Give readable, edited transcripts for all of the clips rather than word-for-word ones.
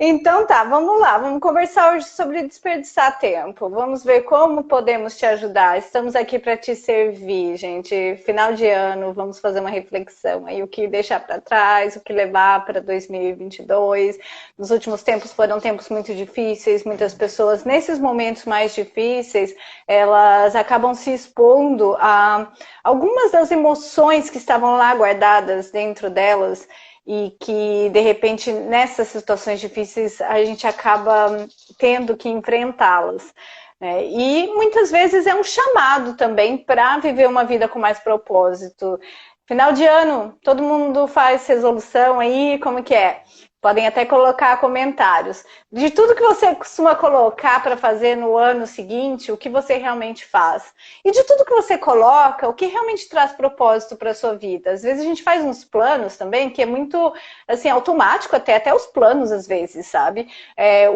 Então tá, vamos lá, vamos conversar hoje sobre desperdiçar tempo. Vamos ver como podemos te ajudar. Estamos aqui para te servir, gente. Final de ano, vamos fazer uma reflexão aí, o que deixar para trás, o que levar para 2022. Nos últimos tempos foram tempos muito difíceis, muitas pessoas nesses momentos mais difíceis, elas acabam se expondo a algumas das emoções que estavam lá guardadas dentro delas e que, de repente, nessas situações difíceis, a gente acaba tendo que enfrentá-las. Né? E muitas vezes é um chamado também para viver uma vida com mais propósito. Final de ano, todo mundo faz resolução aí, como que é? Podem até colocar comentários. De tudo que você costuma colocar para fazer no ano seguinte, o que você realmente faz. E de tudo que você coloca, o que realmente traz propósito para a sua vida. Às vezes a gente faz uns planos também, que é muito assim, automático até os planos às vezes, sabe?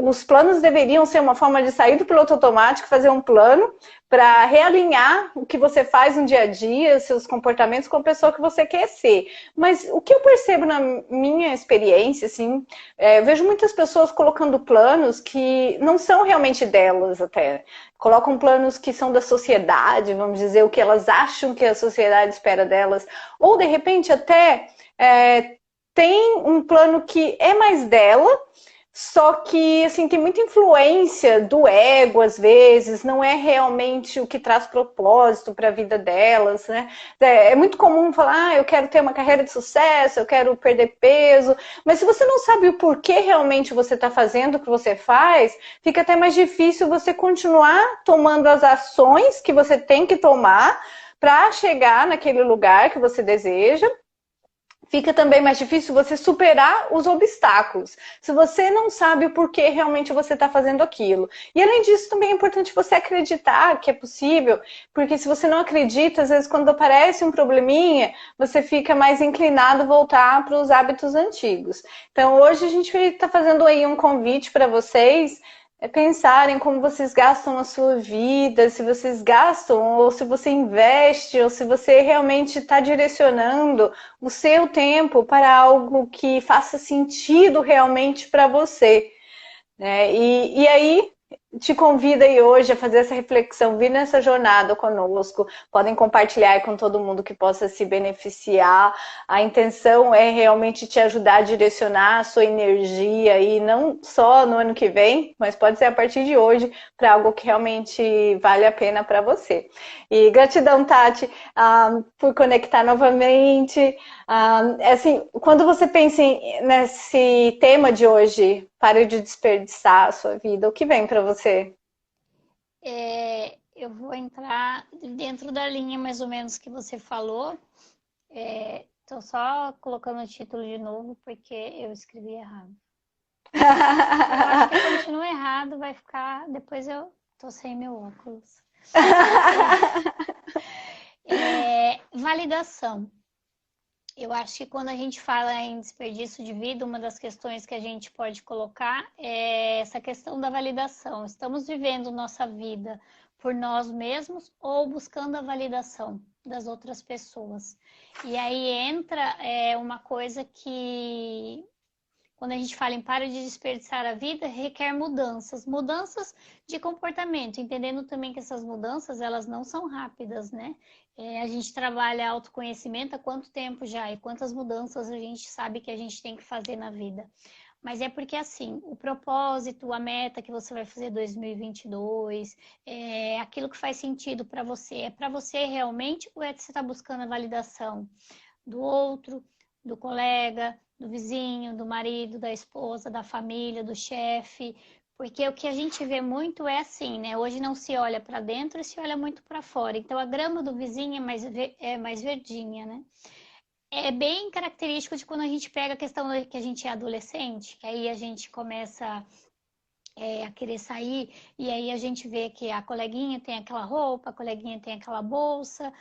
Os planos deveriam ser uma forma de sair do piloto automático, fazer um plano para realinhar o que você faz no dia a dia, seus comportamentos com a pessoa que você quer ser. Mas o que eu percebo na minha experiência, assim, eu vejo muitas pessoas colocando planos que não são realmente delas até. Colocam planos que são da sociedade, vamos dizer, o que elas acham que a sociedade espera delas. Ou, de repente, até tem um plano que é mais dela, só que, assim, tem muita influência do ego, às vezes, não é realmente o que traz propósito para a vida delas, né? É muito comum falar, eu quero ter uma carreira de sucesso, eu quero perder peso, mas se você não sabe o porquê realmente você está fazendo o que você faz, fica até mais difícil você continuar tomando as ações que você tem que tomar para chegar naquele lugar que você deseja. Fica também mais difícil você superar os obstáculos, se você não sabe o porquê realmente você está fazendo aquilo. E além disso, também é importante você acreditar que é possível, porque se você não acredita, às vezes quando aparece um probleminha, você fica mais inclinado a voltar para os hábitos antigos. Então hoje a gente está fazendo aí um convite para vocês, pensarem como vocês gastam a sua vida, se vocês gastam, ou se você investe, ou se você realmente está direcionando o seu tempo para algo que faça sentido realmente para você. Né? E aí te convido aí hoje a fazer essa reflexão, vir nessa jornada conosco, podem compartilhar com todo mundo que possa se beneficiar. A intenção é realmente te ajudar a direcionar a sua energia e não só no ano que vem, mas pode ser a partir de hoje para algo que realmente vale a pena para você. E gratidão, Tati, por conectar novamente. Assim, quando você pensa nesse tema de hoje, pare de desperdiçar a sua vida, o que vem para você? Eu vou entrar dentro da linha mais ou menos que você falou. Estou só colocando o título de novo porque eu escrevi errado. Eu acho que eu continuo errado, vai ficar. Depois eu tô sem meu óculos. Validação. Eu acho que quando a gente fala em desperdício de vida, uma das questões que a gente pode colocar é essa questão da validação. Estamos vivendo nossa vida por nós mesmos ou buscando a validação das outras pessoas? E aí entra uma coisa que, quando a gente fala em para de desperdiçar a vida, requer mudanças. Mudanças de comportamento, entendendo também que essas mudanças, elas não são rápidas, né? A gente trabalha autoconhecimento há quanto tempo já? E quantas mudanças a gente sabe que a gente tem que fazer na vida? Mas é porque, assim, o propósito, a meta que você vai fazer em 2022, aquilo que faz sentido para você, é para você realmente ou é que você está buscando a validação do outro, do colega, do vizinho, do marido, da esposa, da família, do chefe? Porque o que a gente vê muito é assim, né? Hoje não se olha para dentro e se olha muito para fora. Então a grama do vizinho é mais verdinha, né? É bem característico de quando a gente pega a questão que a gente é adolescente, que aí a gente começa a querer sair, e aí a gente vê que a coleguinha tem aquela roupa, a coleguinha tem aquela bolsa,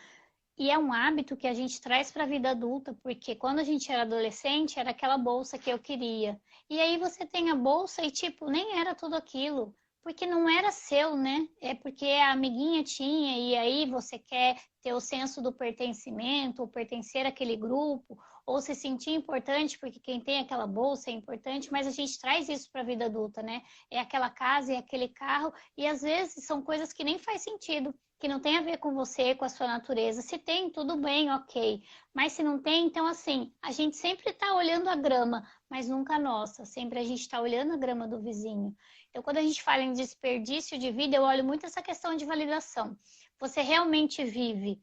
e é um hábito que a gente traz para a vida adulta, porque quando a gente era adolescente, era aquela bolsa que eu queria. E aí você tem a bolsa e, tipo, nem era tudo aquilo, porque não era seu, né? É porque a amiguinha tinha, e aí você quer ter o senso do pertencimento, ou pertencer àquele grupo, ou se sentir importante, porque quem tem aquela bolsa é importante, mas a gente traz isso para a vida adulta, né? É aquela casa, é aquele carro, e às vezes são coisas que nem faz sentido, que não tem a ver com você, com a sua natureza. Se tem, tudo bem, ok. Mas se não tem, então assim, a gente sempre está olhando a grama, mas nunca a nossa. Sempre a gente está olhando a grama do vizinho. Então, quando a gente fala em desperdício de vida, eu olho muito essa questão de validação. Você realmente vive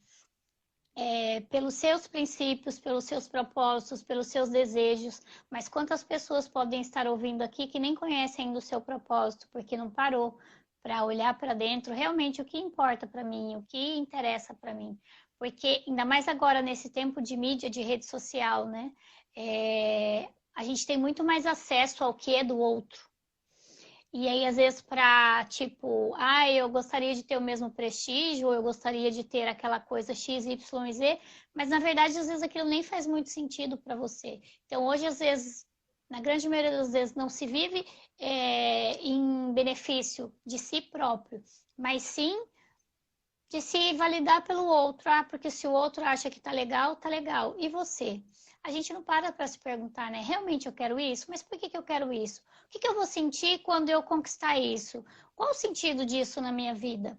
pelos seus princípios, pelos seus propósitos, pelos seus desejos, mas quantas pessoas podem estar ouvindo aqui que nem conhecem ainda o seu propósito, porque não parou para olhar para dentro realmente o que importa para mim, o que interessa para mim. Porque, ainda mais agora nesse tempo de mídia, de rede social, né? A gente tem muito mais acesso ao que é do outro. E aí, às vezes, para, tipo, eu gostaria de ter o mesmo prestígio, ou eu gostaria de ter aquela coisa X, Y e Z, mas, na verdade, às vezes aquilo nem faz muito sentido para você. Então, hoje, às vezes, na grande maioria das vezes, não se vive em benefício de si próprio, mas sim de se validar pelo outro. Porque se o outro acha que tá legal, tá legal. E você? A gente não para se perguntar, né? Realmente eu quero isso? Mas por que eu quero isso? O que eu vou sentir quando eu conquistar isso? Qual o sentido disso na minha vida?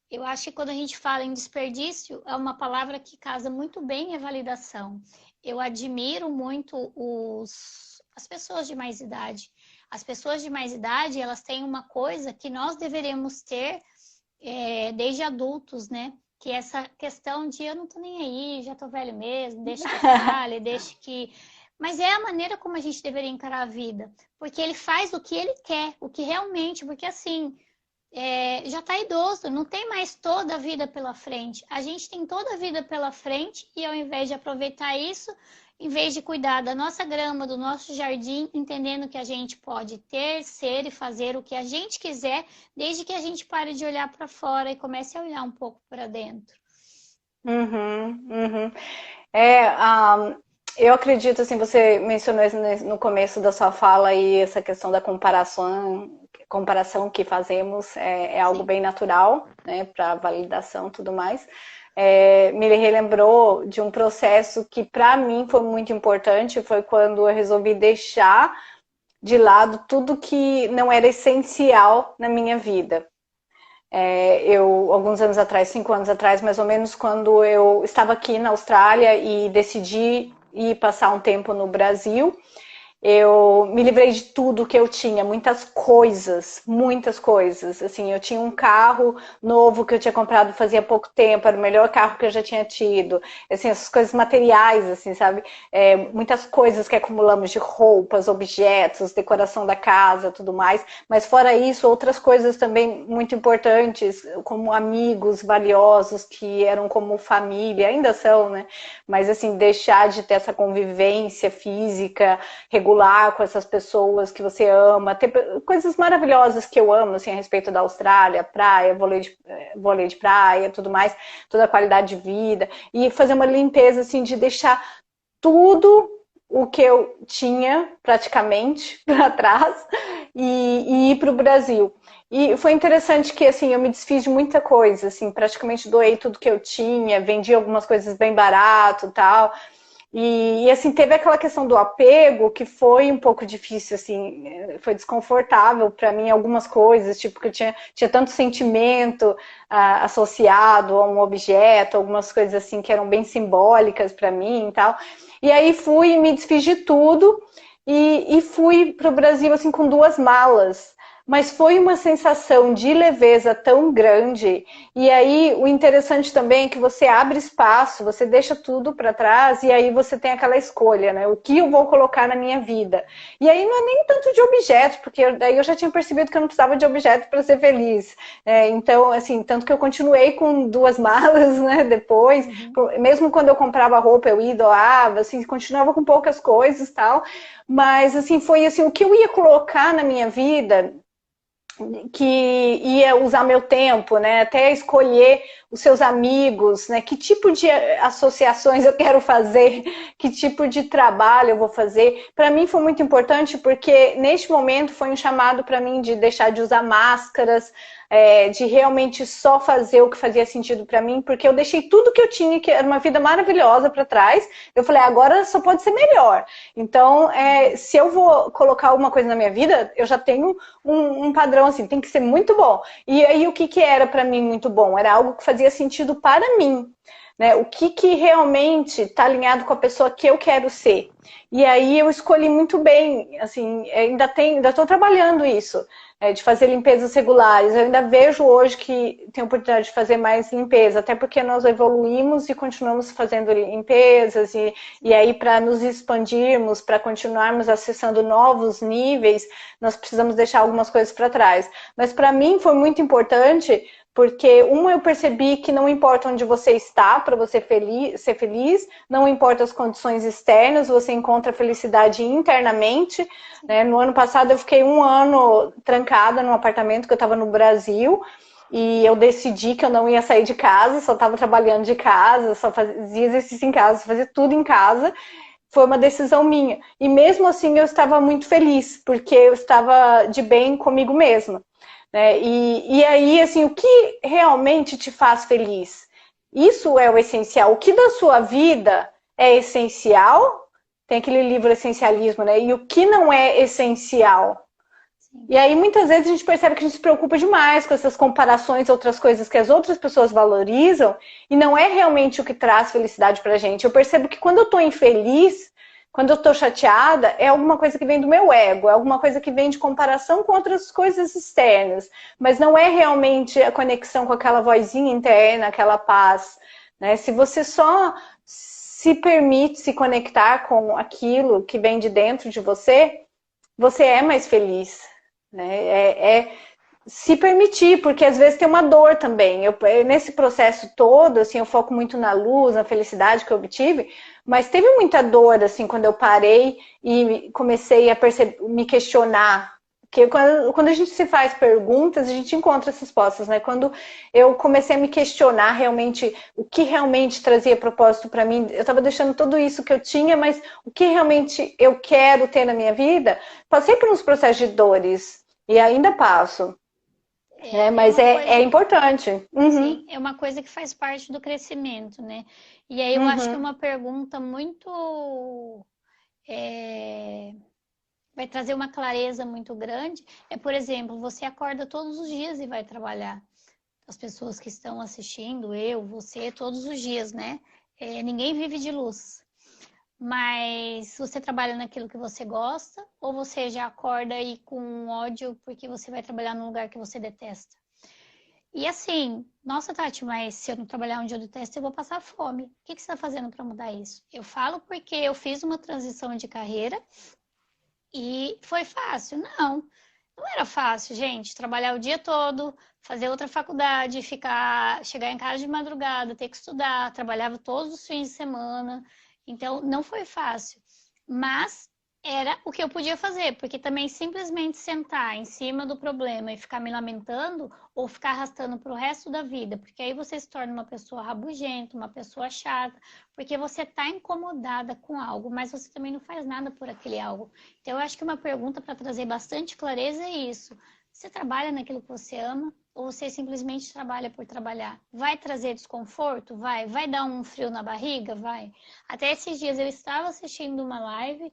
Eu acho que quando a gente fala em desperdício, é uma palavra que casa muito bem a validação. Eu admiro muito as pessoas de mais idade. As pessoas de mais idade, elas têm uma coisa que nós deveríamos ter desde adultos, né? Que é essa questão de eu não tô nem aí, já tô velho mesmo, deixa que fale, deixa que... Mas é a maneira como a gente deveria encarar a vida. Porque ele faz o que ele quer, o que realmente... Porque assim, já tá idoso, não tem mais toda a vida pela frente. A gente tem toda a vida pela frente e ao invés de aproveitar isso, em vez de cuidar da nossa grama, do nosso jardim, entendendo que a gente pode ter, ser e fazer o que a gente quiser, desde que a gente pare de olhar para fora e comece a olhar um pouco para dentro. Uhum, uhum. Eu acredito, assim, você mencionou isso no começo da sua fala e essa questão da comparação que fazemos é algo bem natural, né, para validação e tudo mais. Me relembrou de um processo que para mim foi muito importante, foi quando eu resolvi deixar de lado tudo que não era essencial na minha vida. Alguns anos atrás, 5 anos atrás, mais ou menos, quando eu estava aqui na Austrália e decidi ir passar um tempo no Brasil, eu me livrei de tudo que eu tinha, muitas coisas, assim, eu tinha um carro novo que eu tinha comprado fazia pouco tempo, era o melhor carro que eu já tinha tido, assim, essas coisas materiais, assim, sabe, muitas coisas que acumulamos de roupas, objetos, decoração da casa, tudo mais, mas fora isso, outras coisas também muito importantes, como amigos valiosos que eram como família, ainda são, né, mas assim, deixar de ter essa convivência física, regular com essas pessoas que você ama, ter coisas maravilhosas que eu amo, assim, a respeito da Austrália, praia, vôlei de praia, tudo mais, toda a qualidade de vida, e fazer uma limpeza, assim, de deixar tudo o que eu tinha, praticamente, para trás, e ir para o Brasil. E foi interessante que, assim, eu me desfiz de muita coisa, assim, praticamente doei tudo que eu tinha, vendi algumas coisas bem barato e tal. E assim, teve aquela questão do apego que foi um pouco difícil, assim, foi desconfortável para mim algumas coisas, tipo que eu tinha tanto sentimento associado a um objeto, algumas coisas assim que eram bem simbólicas para mim e tal. E aí fui, me desfiz de tudo e fui para o Brasil assim com 2 malas. Mas foi uma sensação de leveza tão grande. E aí, o interessante também é que você abre espaço, você deixa tudo para trás e aí você tem aquela escolha, né? O que eu vou colocar na minha vida? E aí não é nem tanto de objeto, porque daí eu já tinha percebido que eu não precisava de objeto para ser feliz. Então, assim, tanto que eu continuei com 2 malas, né? Depois, mesmo quando eu comprava roupa, eu ia doava, assim, continuava com poucas coisas e tal. Mas, assim, foi assim, o que eu ia colocar na minha vida que ia usar meu tempo, né? Até escolher os seus amigos, né? Que tipo de associações eu quero fazer, que tipo de trabalho eu vou fazer. Para mim foi muito importante porque neste momento foi um chamado para mim de deixar de usar máscaras, de realmente só fazer o que fazia sentido para mim, porque eu deixei tudo que eu tinha, que era uma vida maravilhosa para trás. Eu falei, agora só pode ser melhor. Então, se eu vou colocar alguma coisa na minha vida, eu já tenho um padrão assim, tem que ser muito bom. E aí, o que era para mim muito bom? Era algo que fazia sentido para mim. Né? O que realmente está alinhado com a pessoa que eu quero ser. E aí eu escolhi muito bem, assim, ainda estou trabalhando isso, de fazer limpezas regulares. Eu ainda vejo hoje que tem oportunidade de fazer mais limpeza, até porque nós evoluímos e continuamos fazendo limpezas, e aí para nos expandirmos, para continuarmos acessando novos níveis, nós precisamos deixar algumas coisas para trás. Mas para mim foi muito importante, porque, eu percebi que não importa onde você está para você ser feliz, não importa as condições externas, você encontra felicidade internamente. Né? No ano passado, eu fiquei 1 ano trancada num apartamento que eu estava no Brasil, e eu decidi que eu não ia sair de casa, só estava trabalhando de casa, só fazia exercício em casa, fazia tudo em casa. Foi uma decisão minha. E mesmo assim, eu estava muito feliz, porque eu estava de bem comigo mesma. Né? E aí, assim, o que realmente te faz feliz? Isso é o essencial. O que da sua vida é essencial? Tem aquele livro Essencialismo, né? E o que não é essencial? Sim. E aí, muitas vezes, a gente percebe que a gente se preocupa demais com essas comparações, outras coisas que as outras pessoas valorizam, e não é realmente o que traz felicidade pra gente. Eu percebo que quando eu tô infeliz, quando eu tô chateada, é alguma coisa que vem do meu ego, é alguma coisa que vem de comparação com outras coisas externas, mas não é realmente a conexão com aquela vozinha interna, aquela paz. Né? Se você só se permite se conectar com aquilo que vem de dentro de você, você é mais feliz. Né? Se permitir, porque às vezes tem uma dor também. Nesse processo todo, assim, eu foco muito na luz, na felicidade que eu obtive, mas teve muita dor, assim, quando eu parei e comecei a me questionar. Porque quando a gente se faz perguntas, a gente encontra as respostas, né? Quando eu comecei a me questionar realmente o que realmente trazia propósito para mim, eu estava deixando tudo isso que eu tinha, mas o que realmente eu quero ter na minha vida, passei por uns processos de dores e ainda passo. Mas é importante. Uhum. Sim, é uma coisa que faz parte do crescimento, né? E aí eu acho que é uma pergunta muito... vai trazer uma clareza muito grande. Por exemplo, você acorda todos os dias e vai trabalhar. As pessoas que estão assistindo, você, todos os dias, né? Ninguém vive de luz. Mas você trabalha naquilo que você gosta ou você já acorda aí com ódio porque você vai trabalhar num lugar que você detesta? E assim, nossa, Tati, mas se eu não trabalhar onde eu detesto, eu vou passar fome. O que você está fazendo para mudar isso? Eu falo porque eu fiz uma transição de carreira e foi fácil? Não, não era fácil, gente. Trabalhar o dia todo, fazer outra faculdade, chegar em casa de madrugada, ter que estudar, trabalhava todos os fins de semana. Então, não foi fácil. Mas era o que eu podia fazer, porque também simplesmente sentar em cima do problema e ficar me lamentando ou ficar arrastando para o resto da vida, porque aí você se torna uma pessoa rabugenta, uma pessoa chata, porque você está incomodada com algo, mas você também não faz nada por aquele algo. Então, eu acho que uma pergunta para trazer bastante clareza é isso. Você trabalha naquilo que você ama ou você simplesmente trabalha por trabalhar? Vai trazer desconforto? Vai. Vai dar um frio na barriga? Vai. Até esses dias eu estava assistindo uma live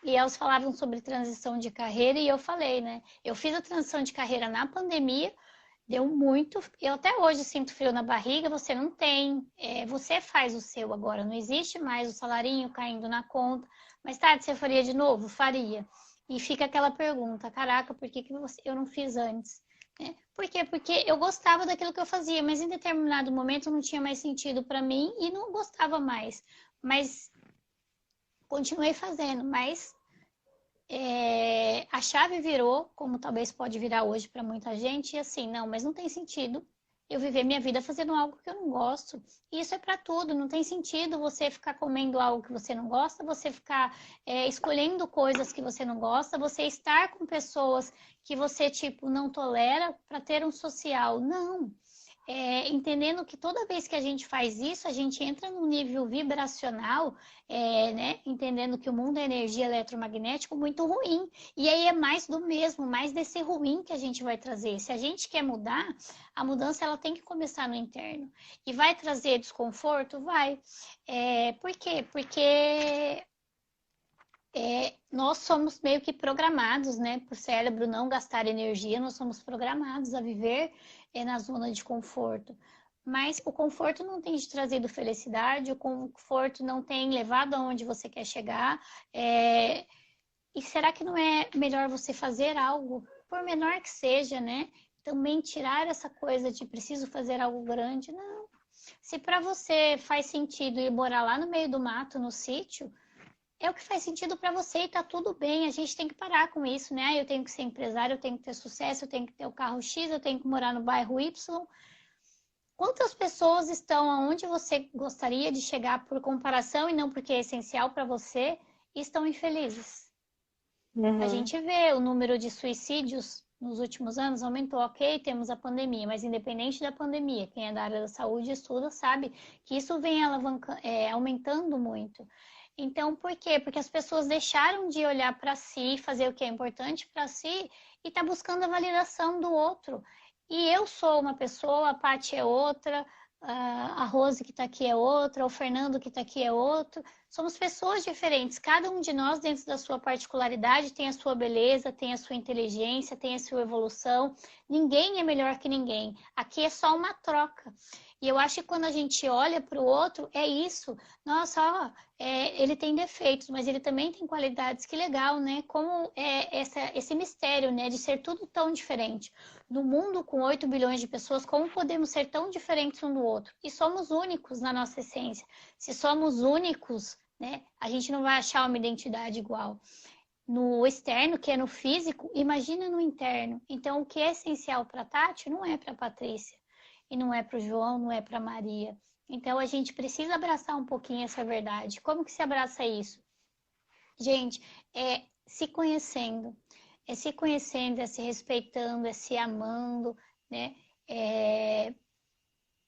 e elas falavam sobre transição de carreira e eu falei, né? Eu fiz a transição de carreira na pandemia, deu muito... Eu até hoje sinto frio na barriga, você não tem. Você faz o seu agora, não existe mais o salarinho caindo na conta. Mas, Tati, você faria de novo? Faria. E fica aquela pergunta, caraca, por que eu não fiz antes? Por quê? Porque eu gostava daquilo que eu fazia, mas em determinado momento não tinha mais sentido para mim e não gostava mais. Mas continuei fazendo, mas a chave virou, como talvez pode virar hoje para muita gente, e assim, não, mas não tem sentido eu viver minha vida fazendo algo que eu não gosto. E isso é para tudo, não tem sentido você ficar comendo algo que você não gosta, você ficar escolhendo coisas que você não gosta, você estar com pessoas que você, tipo, não tolera para ter um social. Não. entendendo que toda vez que a gente faz isso, a gente entra num nível vibracional, né? Entendendo que o mundo é energia eletromagnética muito ruim. E aí é mais do mesmo, mais desse ruim que a gente vai trazer. Se a gente quer mudar, a mudança ela tem que começar no interno. E vai trazer desconforto? Vai. Por quê? Porque nós somos meio que programados, né? Para o cérebro não gastar energia, nós somos programados a viver na zona de conforto. Mas o conforto não tem te trazido felicidade, o conforto não tem levado aonde você quer chegar. E será que não é melhor você fazer algo, por menor que seja, né? Também tirar essa coisa de preciso fazer algo grande? Não. Se para você faz sentido ir morar lá no meio do mato, no sítio, é o que faz sentido para você e tá tudo bem. A gente tem que parar com isso, né? Eu tenho que ser empresário, eu tenho que ter sucesso, eu tenho que ter o carro X, eu tenho que morar no bairro Y. Quantas pessoas estão aonde você gostaria de chegar por comparação e não porque é essencial para você e estão infelizes? A gente vê o número de suicídios nos últimos anos aumentou, ok, temos a pandemia, mas independente da pandemia, quem é da área da saúde estuda sabe que isso vem aumentando muito. Então, por quê? Porque as pessoas deixaram de olhar para si, fazer o que é importante para si e tá buscando a validação do outro. E eu sou uma pessoa, a Paty é outra, a Rose que está aqui é outra, o Fernando que está aqui é outro. Somos pessoas diferentes. Cada um de nós, dentro da sua particularidade, tem a sua beleza, tem a sua inteligência, tem a sua evolução. Ninguém é melhor que ninguém. Aqui é só uma troca. E eu acho que quando a gente olha para o outro, é isso. Nossa, ó, ele tem defeitos, mas ele também tem qualidades. Que legal, né? Como esse mistério, né? De ser tudo tão diferente. No mundo com 8 bilhões de pessoas, como podemos ser tão diferentes um do outro? E somos únicos na nossa essência. Se somos únicos, né? A gente não vai achar uma identidade igual. No externo, que é no físico, imagina no interno. Então, o que é essencial para a Tati não é para a Patrícia. E não é para o João, não é para a Maria. Então, a gente precisa abraçar um pouquinho essa verdade. Como que se abraça isso? Gente, é se conhecendo. É se conhecendo, é se respeitando, é se amando, né?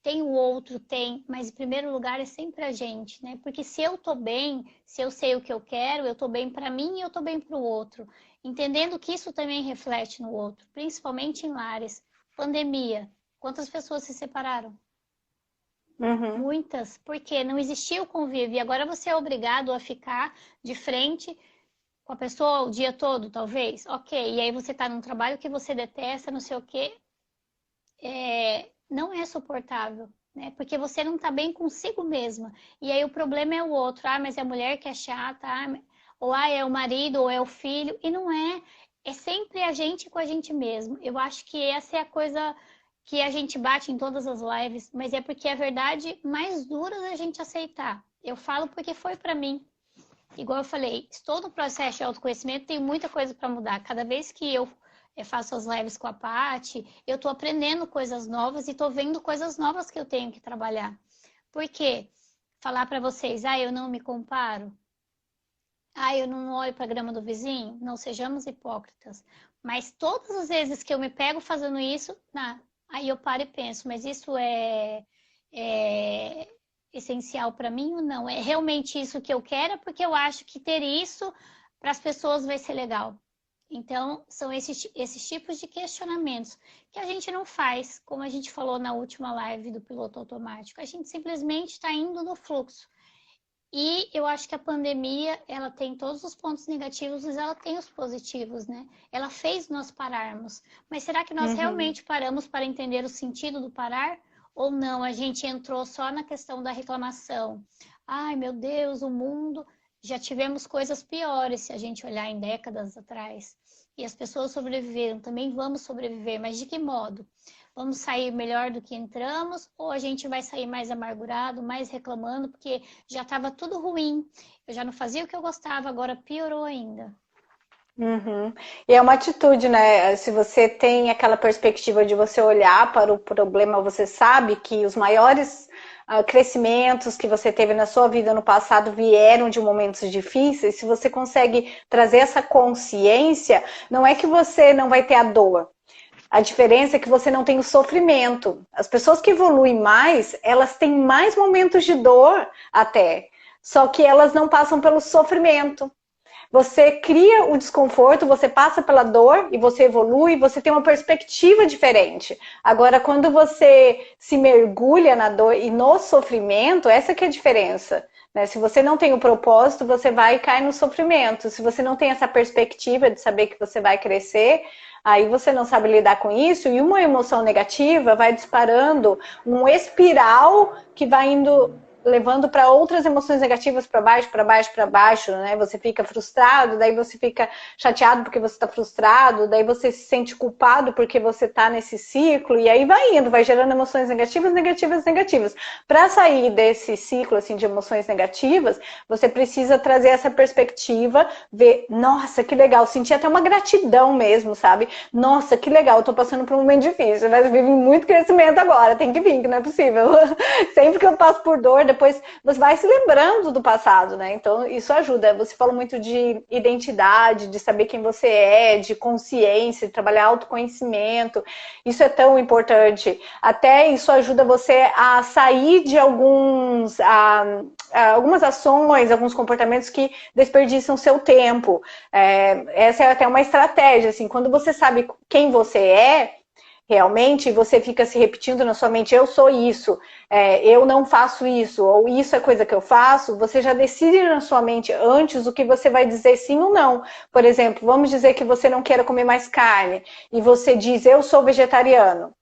Tem o outro, tem, mas em primeiro lugar é sempre a gente, né? Porque se eu tô bem, se eu sei o que eu quero, eu tô bem para mim e eu tô bem para o outro. Entendendo que isso também reflete no outro, principalmente em lares. Pandemia. Quantas pessoas se separaram? Muitas, porque não existia o convívio. E agora você é obrigado a ficar de frente com a pessoa o dia todo, talvez. Ok, e aí você está num trabalho que você detesta, não sei o quê. Não é suportável, né? Porque você não está bem consigo mesma. E aí o problema é o outro. Ah, mas é a mulher que é chata. Ou é o marido, ou é o filho. E não é. É sempre a gente com a gente mesmo. Eu acho que essa é a coisa que a gente bate em todas as lives, mas é porque é a verdade mais dura da gente aceitar. Eu falo porque foi para mim. Igual eu falei, estou no processo de autoconhecimento, tenho muita coisa para mudar. Cada vez que eu faço as lives com a Paty, eu estou aprendendo coisas novas e estou vendo coisas novas que eu tenho que trabalhar. Por quê? Falar para vocês, eu não me comparo. Eu não olho para a grama do vizinho. Não sejamos hipócritas. Mas todas as vezes que eu me pego fazendo isso, aí eu paro e penso, mas isso é essencial para mim ou não? É realmente isso que eu quero? Porque eu acho que ter isso para as pessoas vai ser legal. Então, são esses tipos de questionamentos que a gente não faz, como a gente falou na última live do piloto automático. A gente simplesmente está indo no fluxo. E eu acho que a pandemia, ela tem todos os pontos negativos, mas ela tem os positivos, né? Ela fez nós pararmos. Mas será que nós realmente paramos para entender o sentido do parar? Ou não? A gente entrou só na questão da reclamação. Ai, meu Deus, o mundo... Já tivemos coisas piores se a gente olhar em décadas atrás. E as pessoas sobreviveram, também vamos sobreviver. Mas de que modo? Vamos sair melhor do que entramos ou a gente vai sair mais amargurado, mais reclamando, porque já estava tudo ruim. Eu já não fazia o que eu gostava, agora piorou ainda. E é uma atitude, né? Se você tem aquela perspectiva de você olhar para o problema, você sabe que os maiores crescimentos que você teve na sua vida no passado vieram de momentos difíceis. Se você consegue trazer essa consciência, não é que você não vai ter a dor. A diferença é que você não tem o sofrimento. As pessoas que evoluem mais, elas têm mais momentos de dor até. Só que elas não passam pelo sofrimento. Você cria o desconforto, você passa pela dor e você evolui, você tem uma perspectiva diferente. Agora, quando você se mergulha na dor e no sofrimento, essa que é a diferença. Né? Se você não tem o propósito, você vai cair no sofrimento. Se você não tem essa perspectiva de saber que você vai crescer, aí você não sabe lidar com isso e uma emoção negativa vai disparando um espiral que vai indo levando para outras emoções negativas para baixo, para baixo, para baixo, né? Você fica frustrado, daí você fica chateado porque você está frustrado, daí você se sente culpado porque você está nesse ciclo, e aí vai indo, vai gerando emoções negativas, negativas, negativas. Para sair desse ciclo assim, de emoções negativas, você precisa trazer essa perspectiva, ver, nossa, que legal, sentir até uma gratidão mesmo, sabe? Nossa, que legal, eu tô passando por um momento difícil, mas vive muito crescimento agora, tem que vir, que não é possível. Sempre que eu passo por dor, depois você vai se lembrando do passado, né? Então, isso ajuda. Você falou muito de identidade, de saber quem você é, de consciência, de trabalhar autoconhecimento. Isso é tão importante. Até isso ajuda você a sair de algumas ações, alguns comportamentos que desperdiçam seu tempo. Essa é até uma estratégia, assim, quando você sabe quem você é, realmente, você fica se repetindo na sua mente, eu sou isso, eu não faço isso, ou isso é coisa que eu faço, você já decide na sua mente antes o que você vai dizer sim ou não. Por exemplo, vamos dizer que você não queira comer mais carne, e você diz, eu sou vegetariano.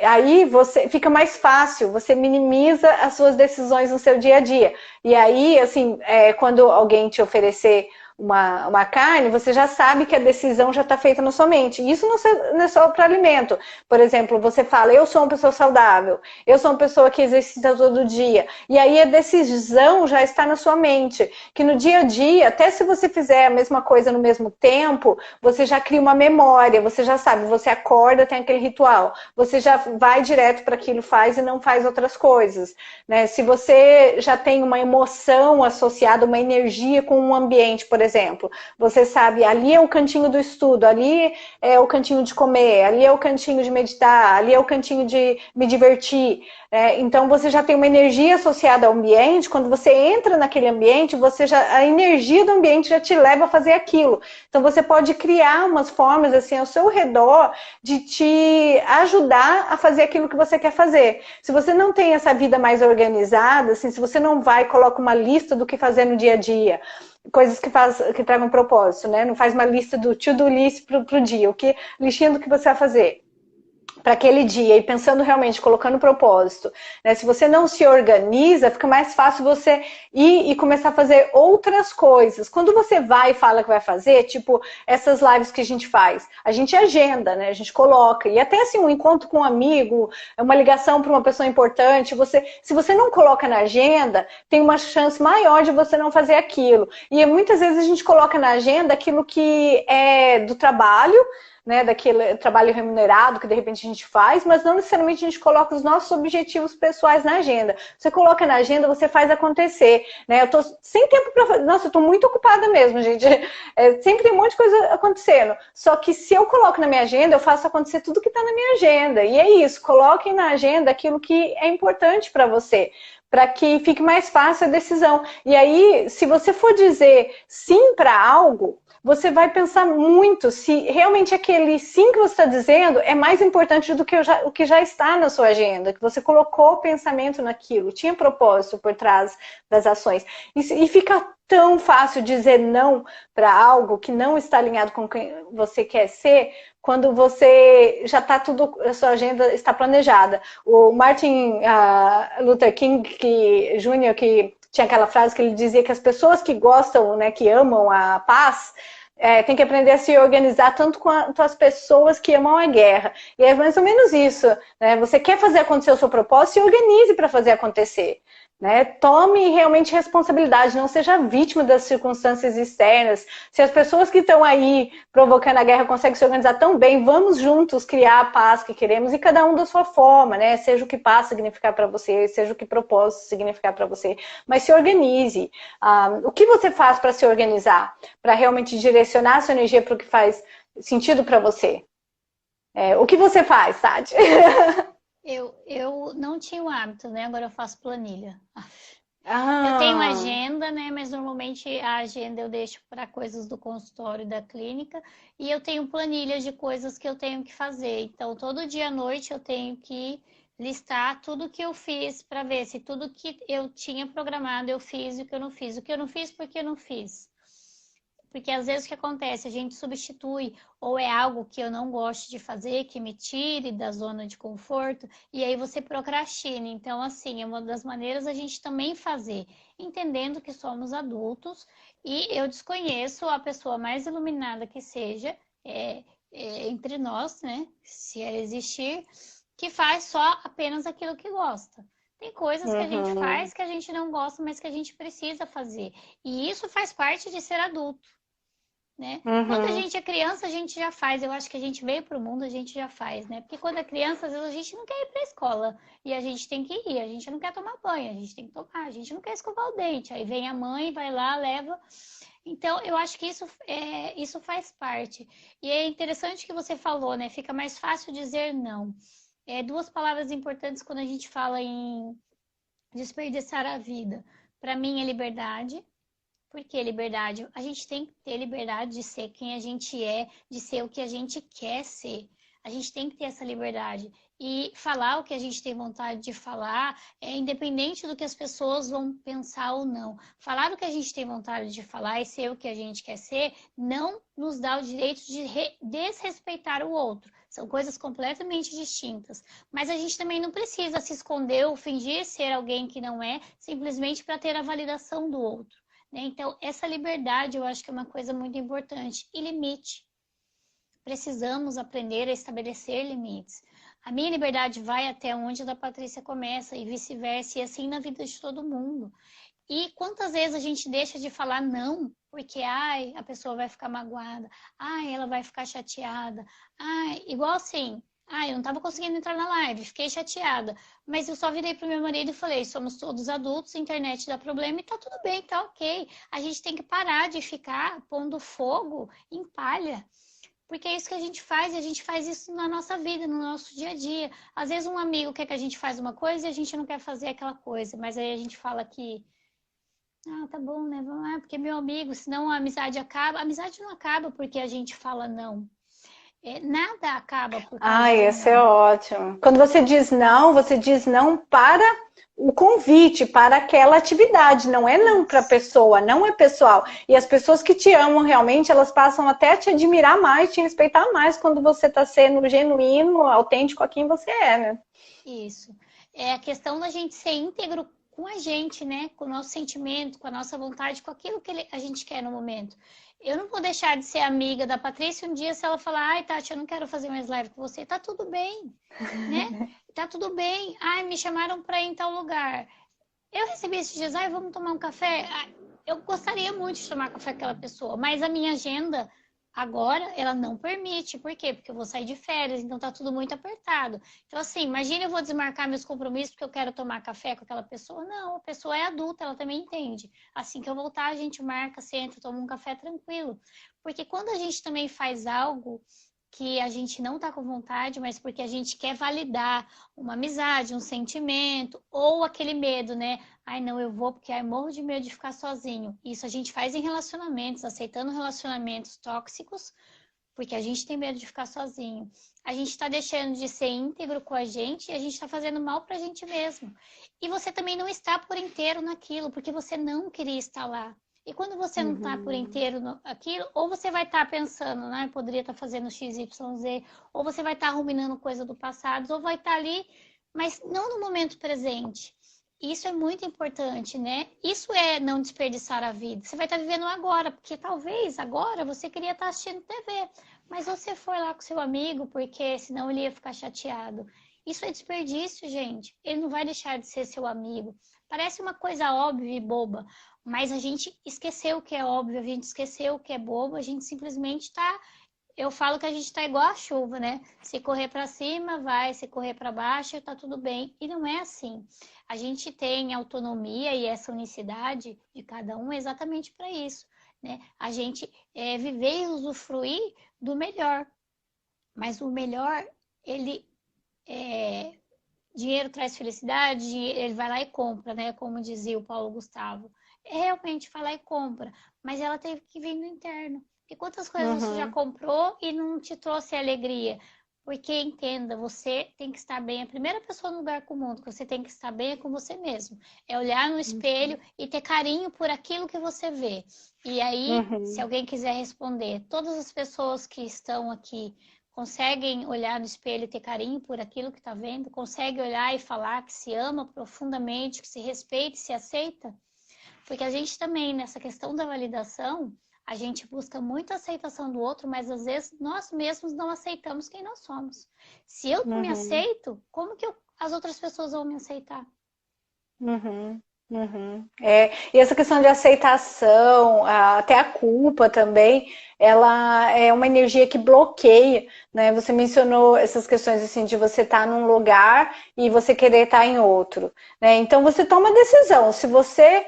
Aí você fica mais fácil, você minimiza as suas decisões no seu dia a dia. E aí, assim, quando alguém te oferecer uma carne, você já sabe que a decisão já está feita na sua mente. E isso não é só para alimento. Por exemplo, você fala, eu sou uma pessoa saudável, eu sou uma pessoa que exercita todo dia. E aí a decisão já está na sua mente. Que no dia a dia, até se você fizer a mesma coisa no mesmo tempo, você já cria uma memória, você já sabe, você acorda, tem aquele ritual. Você já vai direto para aquilo, faz e não faz outras coisas. Né? Se você já tem uma emoção associada, uma energia com um ambiente, por exemplo, você sabe, ali é o cantinho do estudo, ali é o cantinho de comer, ali é o cantinho de meditar, ali é o cantinho de me divertir. Então você já tem uma energia associada ao ambiente, quando você entra naquele ambiente, a energia do ambiente já te leva a fazer aquilo. Então você pode criar umas formas assim ao seu redor de te ajudar a fazer aquilo que você quer fazer. Se você não tem essa vida mais organizada, assim, se você não vai e coloca uma lista do que fazer no dia a dia, coisas que tragam propósito, né? Não faz uma lista do to-do list pro dia, listinha do que você vai fazer para aquele dia e pensando realmente, colocando propósito, né? Se você não se organiza, fica mais fácil você ir e começar a fazer outras coisas. Quando você vai e fala que vai fazer, tipo essas lives que a gente agenda, né? A gente coloca, e até assim, um encontro com um amigo, uma ligação para uma pessoa importante, se você não coloca na agenda, tem uma chance maior de você não fazer aquilo. E muitas vezes a gente coloca na agenda aquilo que é do trabalho, né, daquele trabalho remunerado que de repente a gente faz, mas não necessariamente a gente coloca os nossos objetivos pessoais na agenda. Você coloca na agenda, você faz acontecer, né? Eu tô sem tempo para fazer. Nossa, eu tô muito ocupada mesmo, gente. Sempre tem um monte de coisa acontecendo. Só que se eu coloco na minha agenda, eu faço acontecer tudo que está na minha agenda. E é isso, coloquem na agenda aquilo que é importante para você, para que fique mais fácil a decisão. E aí, se você for dizer sim para algo, você vai pensar muito se realmente aquele sim que você está dizendo é mais importante do que o que já está na sua agenda, que você colocou o pensamento naquilo, tinha propósito por trás das ações. E fica tão fácil dizer não para algo que não está alinhado com quem você quer ser, quando você já está tudo, a sua agenda está planejada. O Martin Luther King Jr., que tinha aquela frase que ele dizia que as pessoas que gostam, né, que amam a paz, tem que aprender a se organizar tanto quanto as pessoas que amam a guerra. E é mais ou menos isso, né? Você quer fazer acontecer o seu propósito, se organize para fazer acontecer. Né? Tome realmente responsabilidade, não seja vítima das circunstâncias externas. Se as pessoas que estão aí provocando a guerra conseguem se organizar tão bem, vamos juntos criar a paz que queremos, e cada um da sua forma, né? Seja o que paz significar para você, seja o que propósito significar para você, mas se organize. O que você faz para se organizar? Para realmente direcionar a sua energia para o que faz sentido para você? O que você faz, Tati? Eu não tinha o hábito, né? Agora eu faço planilha. Eu tenho Ah, agenda, né? Mas normalmente a agenda eu deixo para coisas do consultório e da clínica. E eu tenho planilhas de coisas que eu tenho que fazer. Então, todo dia à noite eu tenho que listar tudo que eu fiz para ver se tudo que eu tinha programado eu fiz e o que eu não fiz. O que eu não fiz, porque eu não fiz. Porque às vezes o que acontece, a gente substitui, ou é algo que eu não gosto de fazer, que me tire da zona de conforto, e aí você procrastina. Então, assim, é uma das maneiras a gente também fazer, entendendo que somos adultos, e eu desconheço a pessoa mais iluminada que seja, entre nós, né? Se ela existir, que faz só apenas aquilo que gosta. Tem coisas que a gente uhum, faz que a gente não gosta, mas que a gente precisa fazer. E isso faz parte de ser adulto, né? Quando a uhum. gente é criança, a gente já faz. Eu acho que a gente veio para o mundo, a gente já faz, né? Porque quando é criança, às vezes a gente não quer ir para a escola e a gente tem que ir. A gente não quer tomar banho, a gente tem que tomar. A gente não quer escovar o dente. Aí vem a mãe, vai lá, leva. Então, eu acho que isso faz parte. E é interessante que você falou, né? Fica mais fácil dizer não. Duas palavras importantes quando a gente fala em desperdiçar a vida. Para mim é liberdade. Por que liberdade? A gente tem que ter liberdade de ser quem a gente é, de ser o que a gente quer ser. A gente tem que ter essa liberdade. E falar o que a gente tem vontade de falar, independente do que as pessoas vão pensar ou não. Falar o que a gente tem vontade de falar e ser o que a gente quer ser, não nos dá o direito de desrespeitar o outro. São coisas completamente distintas. Mas a gente também não precisa se esconder ou fingir ser alguém que não é, simplesmente para ter a validação do outro, né? Então, essa liberdade eu acho que é uma coisa muito importante. E limite. Precisamos aprender a estabelecer limites. A minha liberdade vai até onde a da Patrícia começa e vice-versa, e assim na vida de todo mundo. E quantas vezes a gente deixa de falar não, porque ai, a pessoa vai ficar magoada, ai, ela vai ficar chateada, ai, igual assim, ai, eu não estava conseguindo entrar na live, fiquei chateada, mas eu só virei pro meu marido e falei, somos todos adultos, a internet dá problema e tá tudo bem, tá ok. A gente tem que parar de ficar pondo fogo em palha. Porque é isso que a gente faz, e a gente faz isso na nossa vida, no nosso dia a dia. Às vezes um amigo quer que a gente faça uma coisa e a gente não quer fazer aquela coisa, mas aí a gente fala que tá bom, né? Vamos lá, porque é meu amigo, senão a amizade acaba. A amizade não acaba porque a gente fala não. Nada acaba por causa Ai, do esse é não. ótimo. Quando você diz não para o convite, para aquela atividade, não é não para a Isso. pessoa, não é pessoal. E as pessoas que te amam realmente, elas passam até a te admirar mais, te respeitar mais quando você está sendo genuíno, autêntico a quem você é, né? Isso. É a questão da gente ser íntegro com a gente, né? Com o nosso sentimento, com a nossa vontade, com aquilo que a gente quer no momento. Eu não vou deixar de ser amiga da Patrícia um dia se ela falar, ai, Tati, eu não quero fazer mais live com você. Tá tudo bem, né? Tá tudo bem. Ai, me chamaram para ir em tal lugar. Eu recebi esses dias, ai, vamos tomar um café? Ai, eu gostaria muito de tomar café com aquela pessoa, mas a minha agenda agora, ela não permite. Por quê? Porque eu vou sair de férias, então tá tudo muito apertado. Então, assim, imagina eu vou desmarcar meus compromissos porque eu quero tomar café com aquela pessoa. Não, a pessoa é adulta, ela também entende. Assim que eu voltar, a gente marca, senta, toma um café tranquilo. Porque quando a gente também faz algo que a gente não tá com vontade, mas porque a gente quer validar uma amizade, um sentimento, ou aquele medo, né? Ai, não, eu vou porque ai, morro de medo de ficar sozinho. Isso a gente faz em relacionamentos, aceitando relacionamentos tóxicos, porque a gente tem medo de ficar sozinho. A gente está deixando de ser íntegro com a gente e a gente está fazendo mal para a gente mesmo. E você também não está por inteiro naquilo, porque você não queria estar lá. E quando você não está por Uhum. inteiro naquilo, ou você vai estar pensando, né, poderia estar fazendo X, Y, Z, ou você vai estar ruminando coisa do passado, ou vai estar ali, mas não no momento presente. Isso é muito importante, né? Isso é não desperdiçar a vida. Você vai estar vivendo agora, porque talvez agora você queria estar assistindo TV, mas você foi lá com seu amigo porque senão ele ia ficar chateado. Isso é desperdício, gente. Ele não vai deixar de ser seu amigo. Parece uma coisa óbvia e boba, mas a gente esqueceu o que é óbvio, a gente esqueceu o que é bobo, a gente simplesmente está. Eu falo que a gente está igual a chuva, né? Se correr para cima, vai, se correr para baixo, tá tudo bem. E não é assim. A gente tem autonomia e essa unicidade de cada um exatamente para isso, né? A gente viver e usufruir do melhor. Mas o melhor, dinheiro traz felicidade, ele vai lá e compra, né? Como dizia o Paulo Gustavo. Realmente vai lá e compra, mas ela teve que vir do interno. E quantas coisas você já comprou e não te trouxe alegria? Porque entenda, você tem que estar bem. A primeira pessoa no lugar com o mundo que você tem que estar bem é com você mesmo. É olhar no espelho e ter carinho por aquilo que você vê. E aí, se alguém quiser responder, todas as pessoas que estão aqui conseguem olhar no espelho e ter carinho por aquilo que está vendo? Consegue olhar e falar que se ama profundamente, que se respeita e se aceita? Porque a gente também, nessa questão da validação, a gente busca muito a aceitação do outro, mas às vezes nós mesmos não aceitamos quem nós somos. Se eu não me aceito, como que as outras pessoas vão me aceitar? E essa questão de aceitação, até a culpa também, ela é uma energia que bloqueia, né? Você mencionou essas questões assim de você estar num lugar e você querer estar em outro, né? Então você toma a decisão. Se você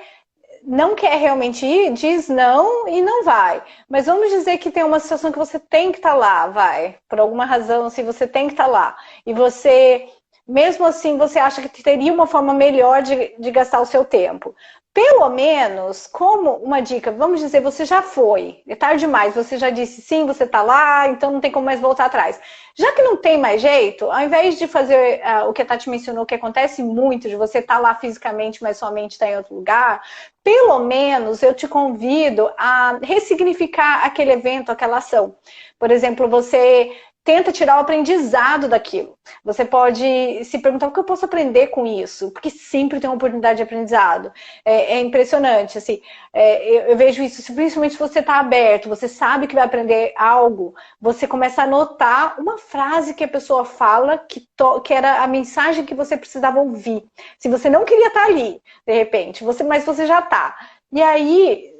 não quer realmente ir, diz não e não vai. Mas vamos dizer que tem uma situação que você tem que estar lá, vai. Por alguma razão, assim, você tem que estar lá. E você, mesmo assim, você acha que teria uma forma melhor de gastar o seu tempo. Pelo menos, como uma dica, vamos dizer, você já foi, é tarde demais, você já disse sim, você tá lá, então não tem como mais voltar atrás. Já que não tem mais jeito, ao invés de fazer o que a Tati mencionou, que acontece muito, de você estar lá fisicamente, mas sua mente está em outro lugar, pelo menos eu te convido a ressignificar aquele evento, aquela ação. Por exemplo, você tenta tirar o aprendizado daquilo. Você pode se perguntar o que eu posso aprender com isso, porque sempre tem uma oportunidade de aprendizado. É impressionante, assim, eu vejo isso, principalmente se você está aberto, você sabe que vai aprender algo, você começa a notar uma frase que a pessoa fala que era a mensagem que você precisava ouvir. Se você não queria estar ali, de repente, mas você já está. E aí,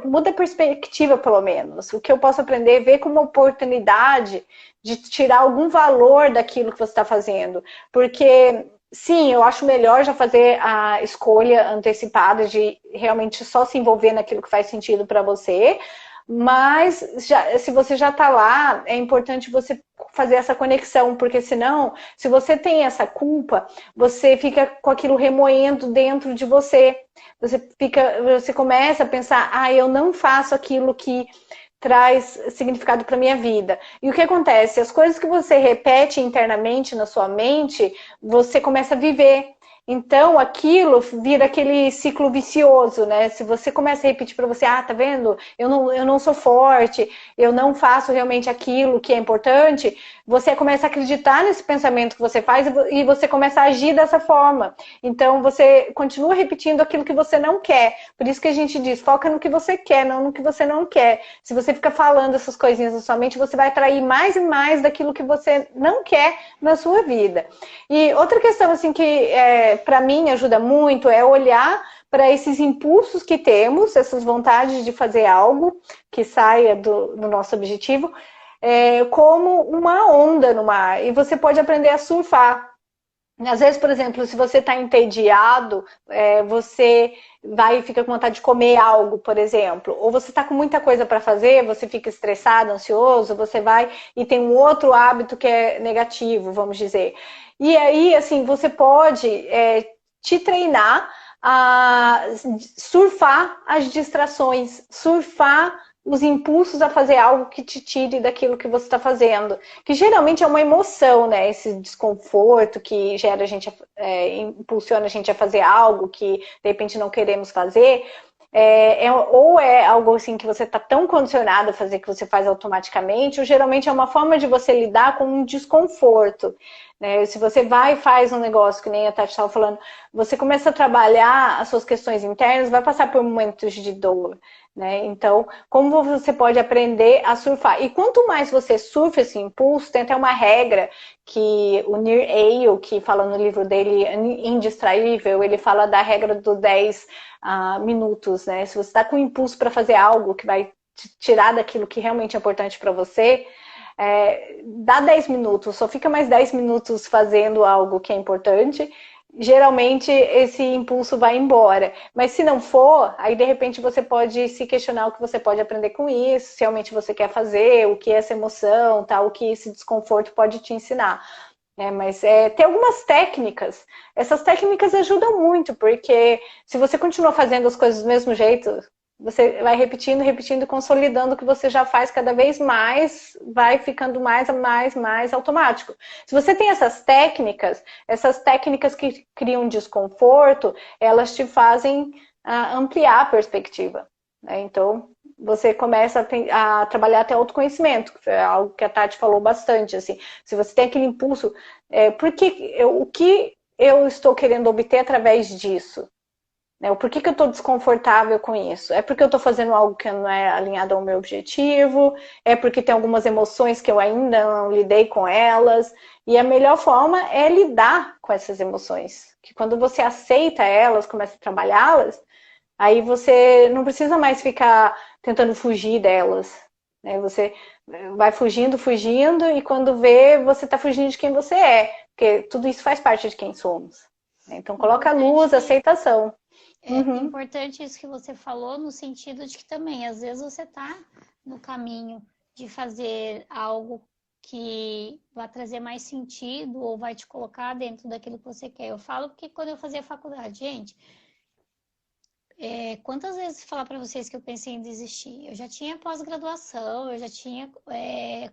muda a perspectiva, pelo menos. O que eu posso aprender, ver como uma oportunidade de tirar algum valor daquilo que você está fazendo. Porque, sim, eu acho melhor já fazer a escolha antecipada de realmente só se envolver naquilo que faz sentido para você. Mas, se você já está lá, é importante você fazer essa conexão, porque senão, se você tem essa culpa, você fica com aquilo remoendo dentro de você. Você começa a pensar, eu não faço aquilo que traz significado para minha vida. E o que acontece? As coisas que você repete internamente na sua mente, você começa a viver. Então, aquilo vira aquele ciclo vicioso, né? Se você começa a repetir para você, tá vendo? Eu não sou forte, eu não faço realmente aquilo que é importante, você começa a acreditar nesse pensamento que você faz e você começa a agir dessa forma. Então, você continua repetindo aquilo que você não quer. Por isso que a gente diz, foca no que você quer, não no que você não quer. Se você fica falando essas coisinhas na sua mente, você vai atrair mais e mais daquilo que você não quer na sua vida. E outra questão, assim, que para mim ajuda muito é olhar para esses impulsos que temos, essas vontades de fazer algo que saia do nosso objetivo, como uma onda no mar. E você pode aprender a surfar. Às vezes, por exemplo, se você está entediado, você vai e fica com vontade de comer algo, por exemplo. Ou você está com muita coisa para fazer, você fica estressado, ansioso, você vai e tem um outro hábito que é negativo, vamos dizer. E aí, assim, você pode te treinar a surfar as distrações, surfar os impulsos a fazer algo que te tire daquilo que você está fazendo. Que geralmente é uma emoção, né? Esse desconforto que gera a gente, impulsiona a gente a fazer algo que de repente não queremos fazer. Ou é algo assim que você está tão condicionado a fazer que você faz automaticamente, ou geralmente é uma forma de você lidar com um desconforto. Né? Se você vai e faz um negócio, que nem a Tati estava falando, você começa a trabalhar as suas questões internas, vai passar por momentos de dor. Né? Então, como você pode aprender a surfar? E quanto mais você surfa esse impulso, tem até uma regra que o Nir Eyal, que fala no livro dele, Indistraível, ele fala da regra dos 10 minutos. Né? Se você está com impulso para fazer algo que vai te tirar daquilo que realmente é importante para você, dá 10 minutos, só fica mais 10 minutos fazendo algo que é importante geralmente esse impulso vai embora. Mas se não for, aí de repente você pode se questionar o que você pode aprender com isso, se realmente você quer fazer, o que é essa emoção, tá, o que esse desconforto pode te ensinar. Mas tem algumas técnicas. Essas técnicas ajudam muito, porque se você continua fazendo as coisas do mesmo jeito, você vai repetindo, repetindo, consolidando o que você já faz cada vez mais, vai ficando mais automático. Se você tem essas técnicas que criam desconforto, elas te fazem ampliar a perspectiva. Então, você começa a trabalhar até autoconhecimento, que é algo que a Tati falou bastante. Assim, se você tem aquele impulso, o que eu estou querendo obter através disso? Por que eu estou desconfortável com isso? É porque eu estou fazendo algo que não é alinhado ao meu objetivo? É porque tem algumas emoções que eu ainda não lidei com elas? E a melhor forma é lidar com essas emoções. Que quando você aceita elas, começa a trabalhá-las, aí você não precisa mais ficar tentando fugir delas. Você vai fugindo, fugindo, e quando vê, você está fugindo de quem você é. Porque tudo isso faz parte de quem somos. Então, coloca a luz, a aceitação. É importante isso que você falou, no sentido de que também, às vezes, você está no caminho de fazer algo que vai trazer mais sentido ou vai te colocar dentro daquilo que você quer. Eu falo porque quando eu fazia faculdade, gente, quantas vezes falar para vocês que eu pensei em desistir? Eu já tinha pós-graduação, eu já tinha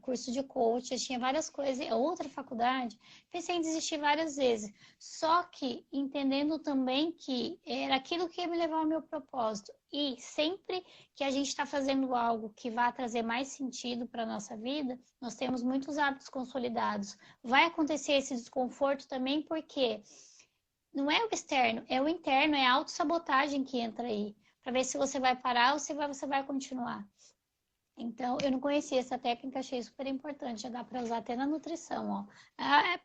curso de coach, já tinha várias coisas, outra faculdade. Pensei em desistir várias vezes. Só que entendendo também que era aquilo que ia me levar ao meu propósito. E sempre que a gente está fazendo algo que vai trazer mais sentido para a nossa vida, nós temos muitos hábitos consolidados. Vai acontecer esse desconforto também porque não é o externo, é o interno, é a autossabotagem que entra aí, para ver se você vai parar ou se você vai continuar. Então, eu não conhecia essa técnica, achei super importante, já dá para usar até na nutrição, ó.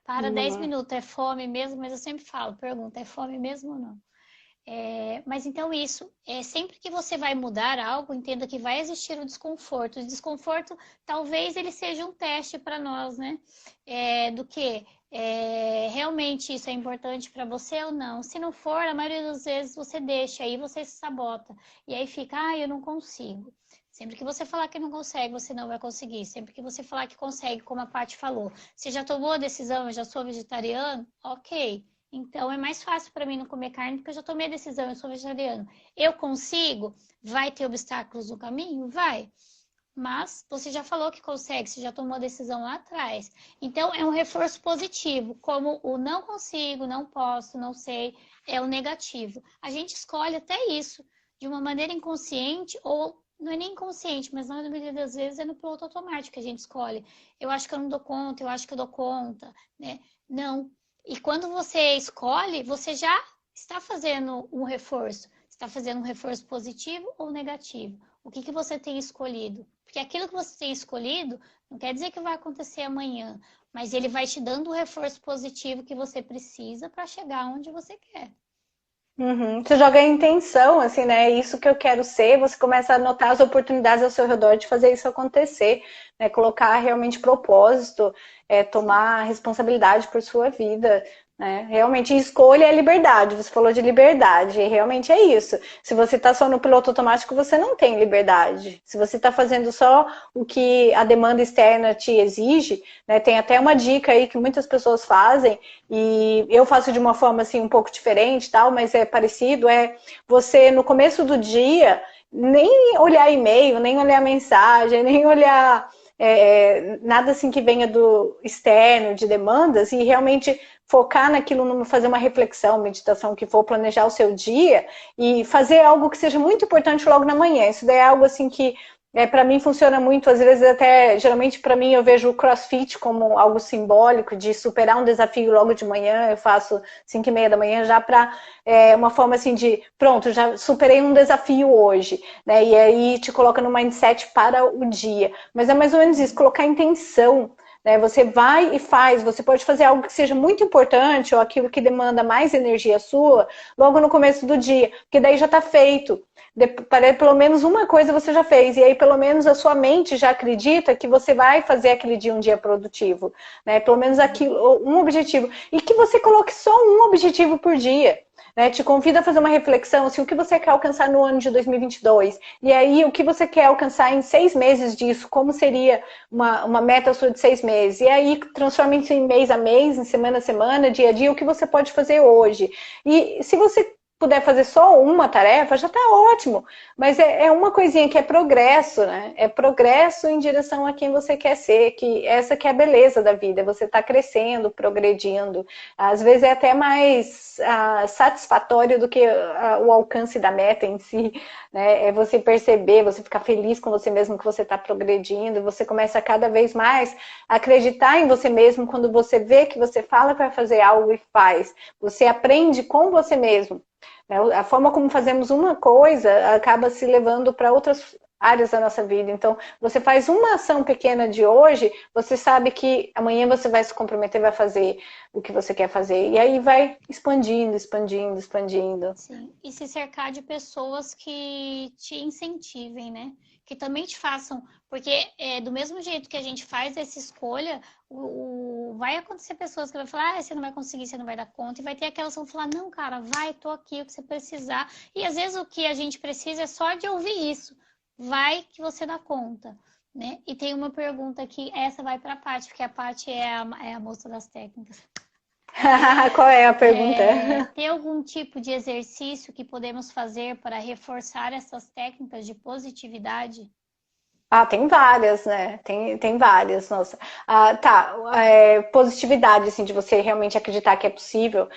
Para 10 minutos, é fome mesmo? Mas eu sempre falo, pergunta, é fome mesmo ou não? Mas então isso, sempre que você vai mudar algo, entenda que vai existir o desconforto. O desconforto, talvez ele seja um teste para nós, né? Do que realmente isso é importante para você ou não. Se não for, a maioria das vezes você deixa, aí você se sabota. E aí fica, eu não consigo. Sempre que você falar que não consegue, você não vai conseguir. Sempre que você falar que consegue, como a Paty falou, você já tomou a decisão, eu já sou vegetariano? Ok. Então, é mais fácil para mim não comer carne, porque eu já tomei a decisão, eu sou vegetariano. Eu consigo? Vai ter obstáculos no caminho? Vai. Mas você já falou que consegue, você já tomou a decisão lá atrás. Então, é um reforço positivo, como o não consigo, não posso, não sei, é o negativo. A gente escolhe até isso de uma maneira inconsciente, ou não é nem inconsciente, mas na maioria das vezes é no piloto automático que a gente escolhe. Eu acho que eu não dou conta, eu acho que eu dou conta, né? Não. E quando você escolhe, você já está fazendo um reforço. Está fazendo um reforço positivo ou negativo? O que você tem escolhido? Porque aquilo que você tem escolhido não quer dizer que vai acontecer amanhã, mas ele vai te dando o reforço positivo que você precisa para chegar onde você quer. Você joga a intenção, assim, né? Isso que eu quero ser, você começa a notar as oportunidades ao seu redor de fazer isso acontecer, né? Colocar realmente propósito, tomar responsabilidade por sua vida, né? Realmente, escolha é liberdade. Você falou de liberdade, e realmente é isso. Se você está só no piloto automático, você não tem liberdade. Se você está fazendo só o que a demanda externa te exige, né? Tem até uma dica aí que muitas pessoas fazem, e eu faço de uma forma assim um pouco diferente, tal, mas é parecido, você no começo do dia nem olhar e-mail, nem olhar mensagem, nem olhar nada assim que venha do externo, de demandas, e realmente focar naquilo, fazer uma reflexão, meditação, que for, planejar o seu dia e fazer algo que seja muito importante logo na manhã. Isso daí é algo assim que para mim funciona muito, às vezes até, geralmente para mim eu vejo o CrossFit como algo simbólico de superar um desafio logo de manhã, eu faço 5:30 da manhã já para uma forma assim de, pronto, já superei um desafio hoje, né? E aí te coloca no mindset para o dia. Mas é mais ou menos isso, colocar intenção, né? Você vai e faz, você pode fazer algo que seja muito importante ou aquilo que demanda mais energia sua logo no começo do dia, porque daí já está feito. Pelo menos uma coisa você já fez, e aí pelo menos a sua mente já acredita que você vai fazer aquele dia um dia produtivo, né? Pelo menos aquilo, um objetivo. E que você coloque só um objetivo por dia. Né, te convido a fazer uma reflexão, assim, o que você quer alcançar no ano de 2022. E aí, o que você quer alcançar em 6 meses disso, como seria uma meta sua de 6 meses. E aí, transforma isso em mês a mês, em semana a semana, dia a dia, o que você pode fazer hoje. E se você puder fazer só uma tarefa, já está ótimo. Mas é uma coisinha que é progresso, né? É progresso em direção a quem você quer ser, que essa que é a beleza da vida, você está crescendo, progredindo. Às vezes é até mais satisfatório do que o alcance da meta em si, né? É você perceber, você ficar feliz com você mesmo que você está progredindo, você começa cada vez mais a acreditar em você mesmo quando você vê que você fala para fazer algo e faz. Você aprende com você mesmo. A forma como fazemos uma coisa acaba se levando para outras áreas da nossa vida. Então, você faz uma ação pequena de hoje, você sabe que amanhã você vai se comprometer, vai fazer o que você quer fazer. E aí vai expandindo, expandindo, expandindo. Sim, e se cercar de pessoas que te incentivem, né? Que também te façam, porque do mesmo jeito que a gente faz essa escolha, vai acontecer pessoas que vão falar, você não vai conseguir, você não vai dar conta, e vai ter aquelas que vão falar, não, cara, vai, tô aqui, o que você precisar. E às vezes o que a gente precisa é só de ouvir isso. Vai que você dá conta, né? E tem uma pergunta aqui, essa vai para a Paty, porque a Paty é a moça das técnicas. Qual é a pergunta? Tem algum tipo de exercício que podemos fazer para reforçar essas técnicas de positividade? Tem várias, né? Tem várias, nossa. Positividade, assim, de você realmente acreditar que é possível.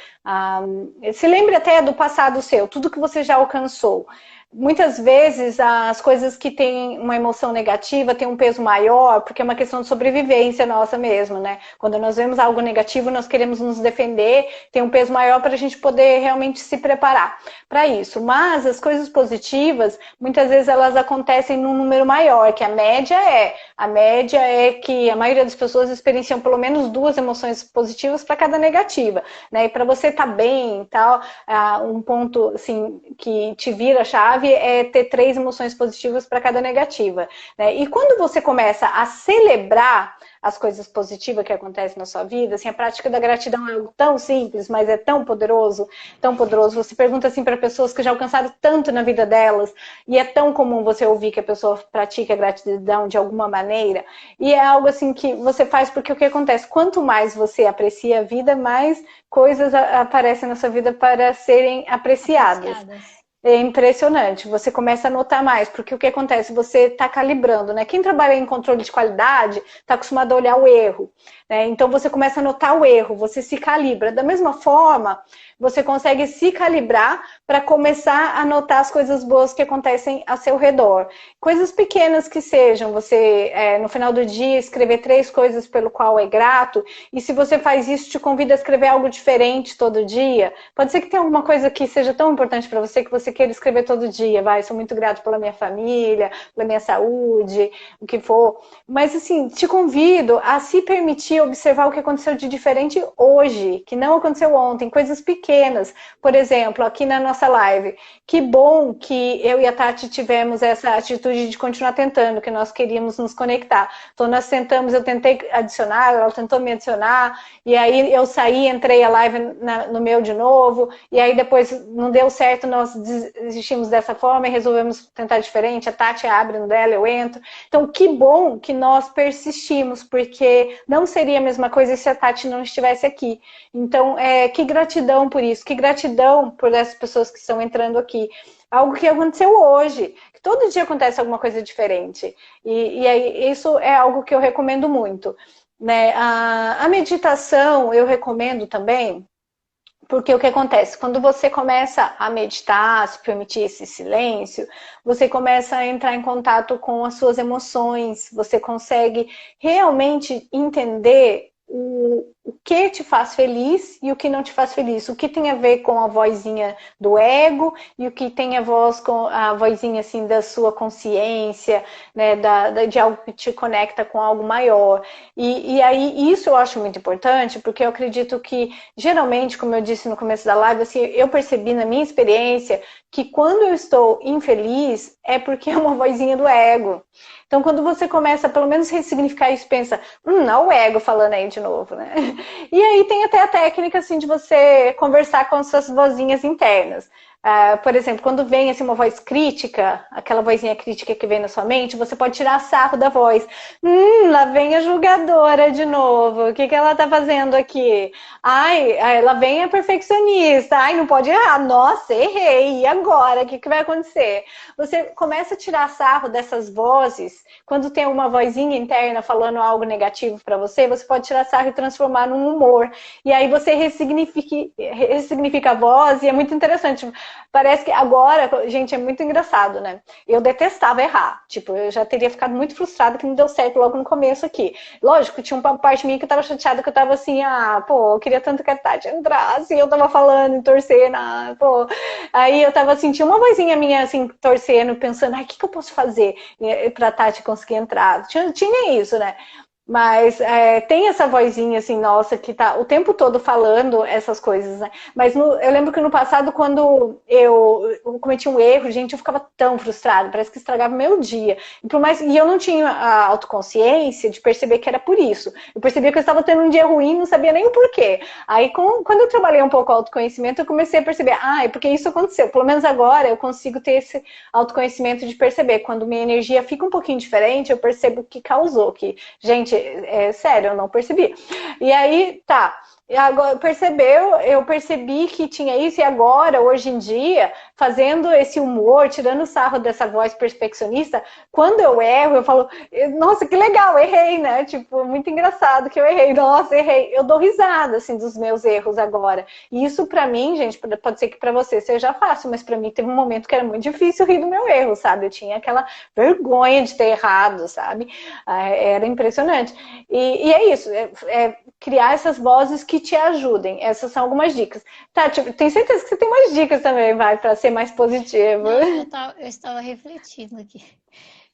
Se lembre até do passado seu, tudo que você já alcançou. Muitas vezes as coisas que têm uma emoção negativa têm um peso maior, porque é uma questão de sobrevivência nossa mesmo, né? Quando nós vemos algo negativo, nós queremos nos defender, tem um peso maior para a gente poder realmente se preparar para isso. Mas as coisas positivas, muitas vezes elas acontecem num número maior, que a média é que a maioria das pessoas experienciam pelo menos 2 emoções positivas para cada negativa, né? E para você estar bem e tal, um ponto assim que te vira a chave é ter 3 emoções positivas para cada negativa, né? E quando você começa a celebrar as coisas positivas que acontecem na sua vida, assim, a prática da gratidão é algo tão simples, mas é tão poderoso, tão poderoso. Você pergunta assim para pessoas que já alcançaram tanto na vida delas, e é tão comum você ouvir que a pessoa pratica a gratidão de alguma maneira, e é algo assim que você faz porque o que acontece? Quanto mais você aprecia a vida, mais coisas aparecem na sua vida para serem apreciadas. É impressionante, você começa a notar mais, porque o que acontece? Você está calibrando, né? Quem trabalha em controle de qualidade está acostumado a olhar o erro, né? Então você começa a notar o erro, você se calibra. Da mesma forma, você consegue se calibrar para começar a notar as coisas boas que acontecem ao seu redor. Coisas pequenas que sejam, você no final do dia escrever 3 coisas pelo qual é grato, e se você faz isso, te convida a escrever algo diferente todo dia. Pode ser que tenha alguma coisa que seja tão importante para você que você queira escrever todo dia, sou muito grato pela minha família, pela minha saúde, o que for. Mas assim, te convido a se permitir observar o que aconteceu de diferente hoje, que não aconteceu ontem, coisas pequenas. Por exemplo, aqui na nossa live, que bom que eu e a Tati tivemos essa atitude de continuar tentando, que nós queríamos nos conectar. Então nós tentamos, eu tentei adicionar, ela tentou me adicionar, e aí eu saí, entrei a live no meu de novo, e aí depois não deu certo, nós desistimos dessa forma e resolvemos tentar diferente. A Tati abre no dela, eu entro. Então, que bom que nós persistimos, porque não seria a mesma coisa se a Tati não estivesse aqui. Então, que gratidão por isso, que gratidão por essas pessoas que estão entrando aqui. Algo que aconteceu hoje, que todo dia acontece alguma coisa diferente. E aí, isso é algo que eu recomendo muito, né? A meditação eu recomendo também. Porque o que acontece? Quando você começa a meditar, a se permitir esse silêncio, você começa a entrar em contato com as suas emoções, você consegue realmente entender o que te faz feliz e o que não te faz feliz. O que tem a ver com a vozinha do ego e o que tem a voz com a vozinha assim da sua consciência, né, de algo que te conecta com algo maior. E aí isso eu acho muito importante, porque eu acredito que geralmente, como eu disse no começo da live, assim, eu percebi na minha experiência que quando eu estou infeliz é porque é uma vozinha do ego. Então, quando você começa a pelo menos ressignificar isso, pensa, olha o ego falando aí de novo, né? E aí tem até a técnica, assim, de você conversar com as suas vozinhas internas. Por exemplo, quando vem assim, uma voz crítica, aquela vozinha crítica que vem na sua mente, você pode tirar sarro da voz. Lá vem a julgadora de novo. O que, que ela tá fazendo aqui? Ai, lá vem a perfeccionista. Ai, não pode errar. Nossa, errei. E agora? O que, que vai acontecer? Você começa a tirar sarro dessas vozes. Quando tem uma vozinha interna falando algo negativo para você, você pode tirar sarro e transformar num humor. E aí você ressignifica a voz e é muito interessante. Parece que agora, gente, é muito engraçado, né? Eu detestava errar. Tipo, eu já teria ficado muito frustrada que não deu certo logo no começo aqui. Lógico, tinha uma parte minha que eu tava chateada, que eu tava assim, eu queria tanto que a Tati entrasse, e eu tava falando e torcendo, Aí eu tava assim, tinha uma vozinha minha, assim, torcendo, pensando, o que eu posso fazer pra Tati conseguir entrar? Tinha isso, né? Mas tem essa vozinha assim, nossa, que tá o tempo todo falando essas coisas, né? Mas eu lembro que no passado, quando eu cometi um erro, gente, eu ficava tão frustrada, parece que estragava meu dia. E eu não tinha a autoconsciência de perceber que era por isso. Eu percebia que eu estava tendo um dia ruim, não sabia nem o porquê. Aí, quando eu trabalhei um pouco o autoconhecimento, eu comecei a perceber, é porque isso aconteceu. Pelo menos agora eu consigo ter esse autoconhecimento de perceber. Quando minha energia fica um pouquinho diferente, eu percebo o que causou, que, gente, sério, eu não percebi. E aí, tá. E agora, eu percebi que tinha isso, e agora, hoje em dia, fazendo esse humor, tirando o sarro dessa voz perfeccionista, quando eu erro, eu falo, nossa, que legal, errei, né? Tipo, muito engraçado que eu errei, nossa, errei. Eu dou risada, assim, dos meus erros agora. E isso, pra mim, gente, pode ser que pra você seja fácil, mas pra mim teve um momento que era muito difícil rir do meu erro, sabe? Eu tinha aquela vergonha de ter errado, sabe? Era impressionante. E é isso, criar essas vozes que te ajudem. Essas são algumas dicas. Tá, tipo, tenho certeza que você tem mais dicas também, vai, para ser mais positivo. Não, eu estava refletindo aqui.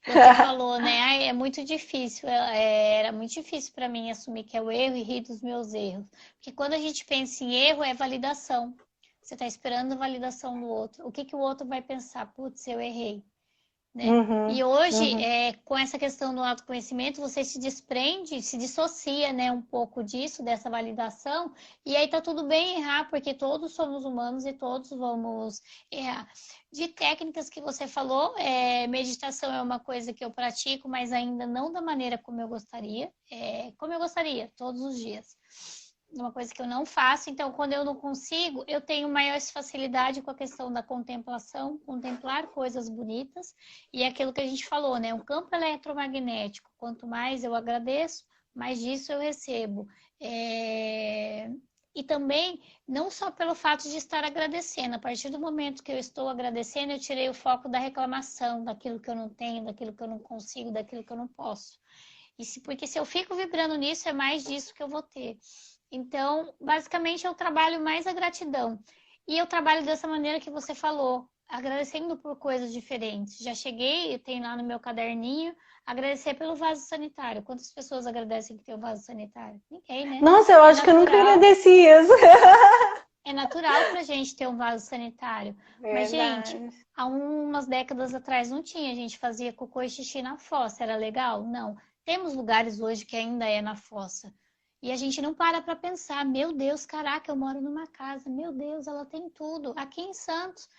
Você falou, né? É muito difícil. Era muito difícil para mim assumir que é o erro e rir dos meus erros. Porque quando a gente pensa em erro, é validação. Você está esperando a validação do outro. O que, que o outro vai pensar? Putz, eu errei. Né? E hoje, com essa questão do autoconhecimento, você se desprende, se dissocia, né, um pouco disso, dessa validação, e aí tá tudo bem errar, porque todos somos humanos e todos vamos errar. De técnicas que você falou, meditação é uma coisa que eu pratico, mas ainda não da maneira como eu gostaria, todos os dias. Uma coisa que eu não faço, então quando eu não consigo, eu tenho maior facilidade com a questão da contemplação, contemplar coisas bonitas, e é aquilo que a gente falou, né? O campo eletromagnético, quanto mais eu agradeço, mais disso eu recebo. E também, não só pelo fato de estar agradecendo, a partir do momento que eu estou agradecendo, eu tirei o foco da reclamação, daquilo que eu não tenho, daquilo que eu não consigo, daquilo que eu não posso. Porque se eu fico vibrando nisso, é mais disso que eu vou ter. Então, basicamente, eu trabalho mais a gratidão. E eu trabalho dessa maneira que você falou, agradecendo por coisas diferentes. Já cheguei, eu tenho lá no meu caderninho, agradecer pelo vaso sanitário. Quantas pessoas agradecem que tem um vaso sanitário? Ninguém, né? Nossa, eu acho que eu nunca agradeci isso. É natural pra gente ter um vaso sanitário. Mas, gente, há umas décadas atrás não tinha. A gente fazia cocô e xixi na fossa. Era legal? Não. Temos lugares hoje que ainda é na fossa. E a gente não para pensar, meu Deus, caraca, eu moro numa casa, meu Deus, ela tem tudo. Aqui em Santos,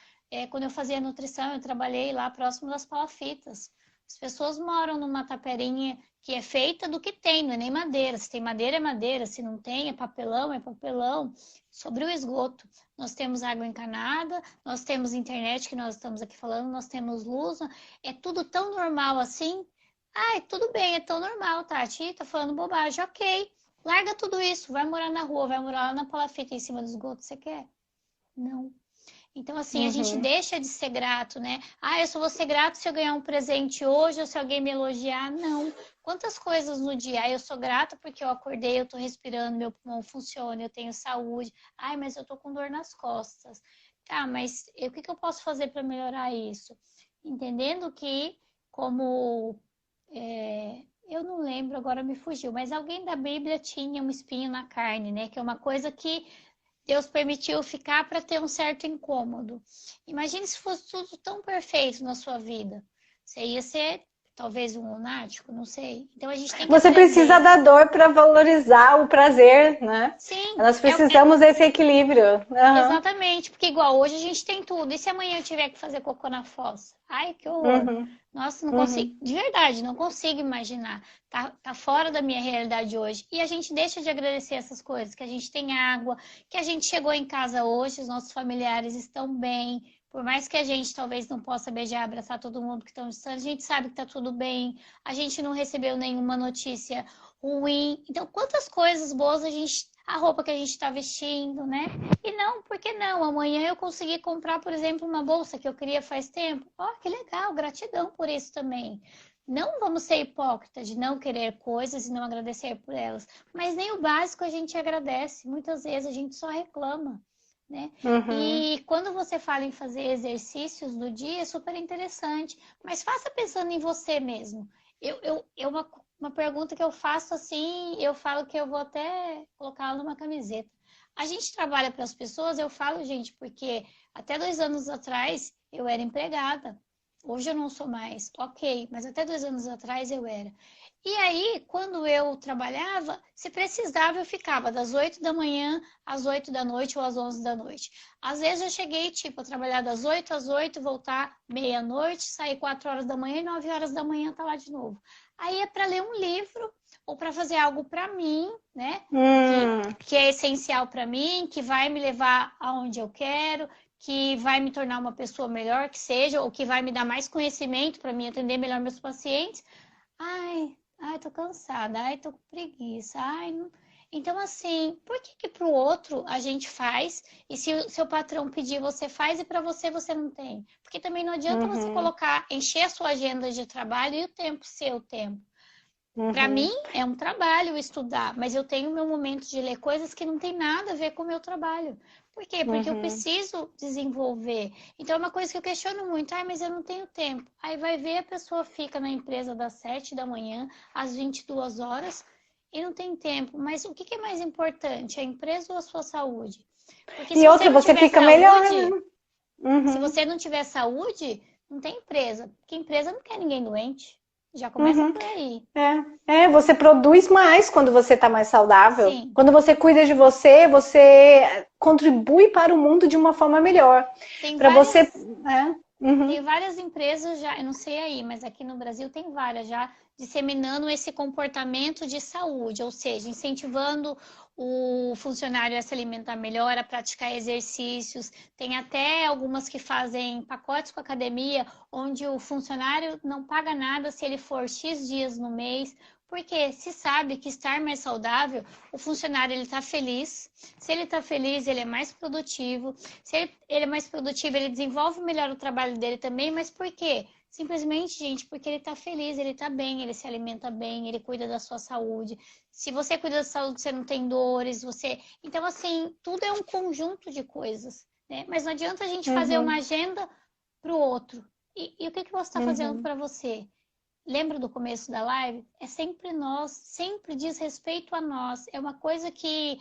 quando eu fazia nutrição, eu trabalhei lá próximo das palafitas. As pessoas moram numa taperinha que é feita do que tem, não é nem madeira. Se tem madeira, é madeira. Se não tem, é papelão, é papelão. Sobre o esgoto, nós temos água encanada, nós temos internet, que nós estamos aqui falando, nós temos luz. É tudo tão normal assim. Tudo bem, é tão normal, Tati. Tá falando bobagem, ok. Larga tudo isso, vai morar na rua, vai morar lá na palafita em cima do esgoto, você quer? Não. Então, assim, a gente deixa de ser grato, né? Ah, eu só vou ser grato se eu ganhar um presente hoje ou se alguém me elogiar. Não. Quantas coisas no dia? Ah, eu sou grata porque eu acordei, eu tô respirando, meu pulmão funciona, eu tenho saúde. Ai, mas eu tô com dor nas costas. Tá, mas o que que eu posso fazer para melhorar isso? Entendendo que, como eu não lembro, agora me fugiu, mas alguém da Bíblia tinha um espinho na carne, né? Que é uma coisa que Deus permitiu ficar para ter um certo incômodo. Imagine se fosse tudo tão perfeito na sua vida. Você ia ser talvez um lunático, não sei. Então a gente tem que Você precisa aprender. da dor para valorizar o prazer, né? Sim, Nós precisamos desse equilíbrio. Uhum, exatamente, porque igual hoje a gente tem tudo. E se amanhã eu tiver que fazer cocô na fossa? Ai, que horror. uhum, Nossa, não consigo. uhum, De verdade, não consigo imaginar. Tá fora da minha realidade hoje. E a gente deixa de agradecer essas coisas, que a gente tem água, que a gente chegou em casa hoje, os nossos familiares estão bem. Por mais que a gente talvez não possa beijar, abraçar todo mundo que estão distante, a gente sabe que tá tudo bem. A gente não recebeu nenhuma notícia ruim. Então, quantas coisas boas a roupa que a gente está vestindo, né? E não, por que não? Amanhã eu consegui comprar, por exemplo, uma bolsa que eu queria faz tempo. Ó, que legal, gratidão por isso também. Não vamos ser hipócritas de não querer coisas e não agradecer por elas. Mas nem o básico a gente agradece. Muitas vezes a gente só reclama, né? uhum. E quando você fala em fazer exercícios do dia, é super interessante. Mas faça pensando em você mesmo. Uma pergunta que eu faço assim, eu falo que eu vou até colocar numa camiseta. A gente trabalha para as pessoas, eu falo, gente, porque até 2 anos atrás eu era empregada. Hoje eu não sou mais, ok, mas até 2 anos atrás eu era. E aí, quando eu trabalhava, se precisava, eu ficava das 8 da manhã às 8 da noite ou às 11 da noite. Às vezes eu cheguei, tipo, a trabalhar das 8 às 8, voltar meia-noite, sair 4 horas da manhã e 9 horas da manhã tá lá de novo. Aí é para ler um livro ou para fazer algo para mim, né? Que é essencial para mim, que vai me levar aonde eu quero, que vai me tornar uma pessoa melhor, que seja, ou que vai me dar mais conhecimento para mim atender melhor meus pacientes. Ai, tô cansada, ai, tô com preguiça, ai, não... Então, assim, por que que pro outro a gente faz e se o seu patrão pedir, você faz e para você você não tem? Porque também não adianta você Uhum, colocar, encher a sua agenda de trabalho e o tempo ser o tempo. Para mim uhum, é um trabalho estudar, mas eu tenho meu momento de ler coisas que não tem nada a ver com o meu trabalho. Por quê? Porque eu uhum. preciso desenvolver. Então é uma coisa que eu questiono muito. Ah, mas eu não tenho tempo. Aí vai ver a pessoa fica na empresa das 7 da manhã às 22 horas e não tem tempo. Mas o que que é mais importante, a empresa ou a sua saúde? Porque se E você outra, não você tiver fica melhor, saúde, né? se Uhum, você não tiver saúde, não tem empresa. Porque empresa não quer ninguém doente. Já começa uhum. por aí. Você produz mais quando você está mais saudável. Sim. Quando você cuida de você, você contribui para o mundo de uma forma melhor. Tem Para você. várias, Uhum. tem várias empresas já, eu não sei aí, mas aqui no Brasil tem várias já disseminando esse comportamento de saúde, ou seja, incentivando o funcionário a se alimentar melhor, a praticar exercícios. Tem até algumas que fazem pacotes com a academia, onde o funcionário não paga nada se ele for X dias no mês, porque se sabe que estar mais saudável, o funcionário ele está feliz. Se ele está feliz, ele é mais produtivo. Se ele é mais produtivo, ele desenvolve melhor o trabalho dele também, mas por quê? Simplesmente, gente, porque ele tá feliz, ele tá bem, ele se alimenta bem, ele cuida da sua saúde. Se você cuida da saúde, você não tem dores, você. Então, assim, tudo é um conjunto de coisas, né? Mas não adianta a gente fazer uma Uhum. agenda pro outro. E o que que você está fazendo Uhum. para você? Lembra do começo da live? É sempre nós, sempre diz respeito a nós. É uma coisa que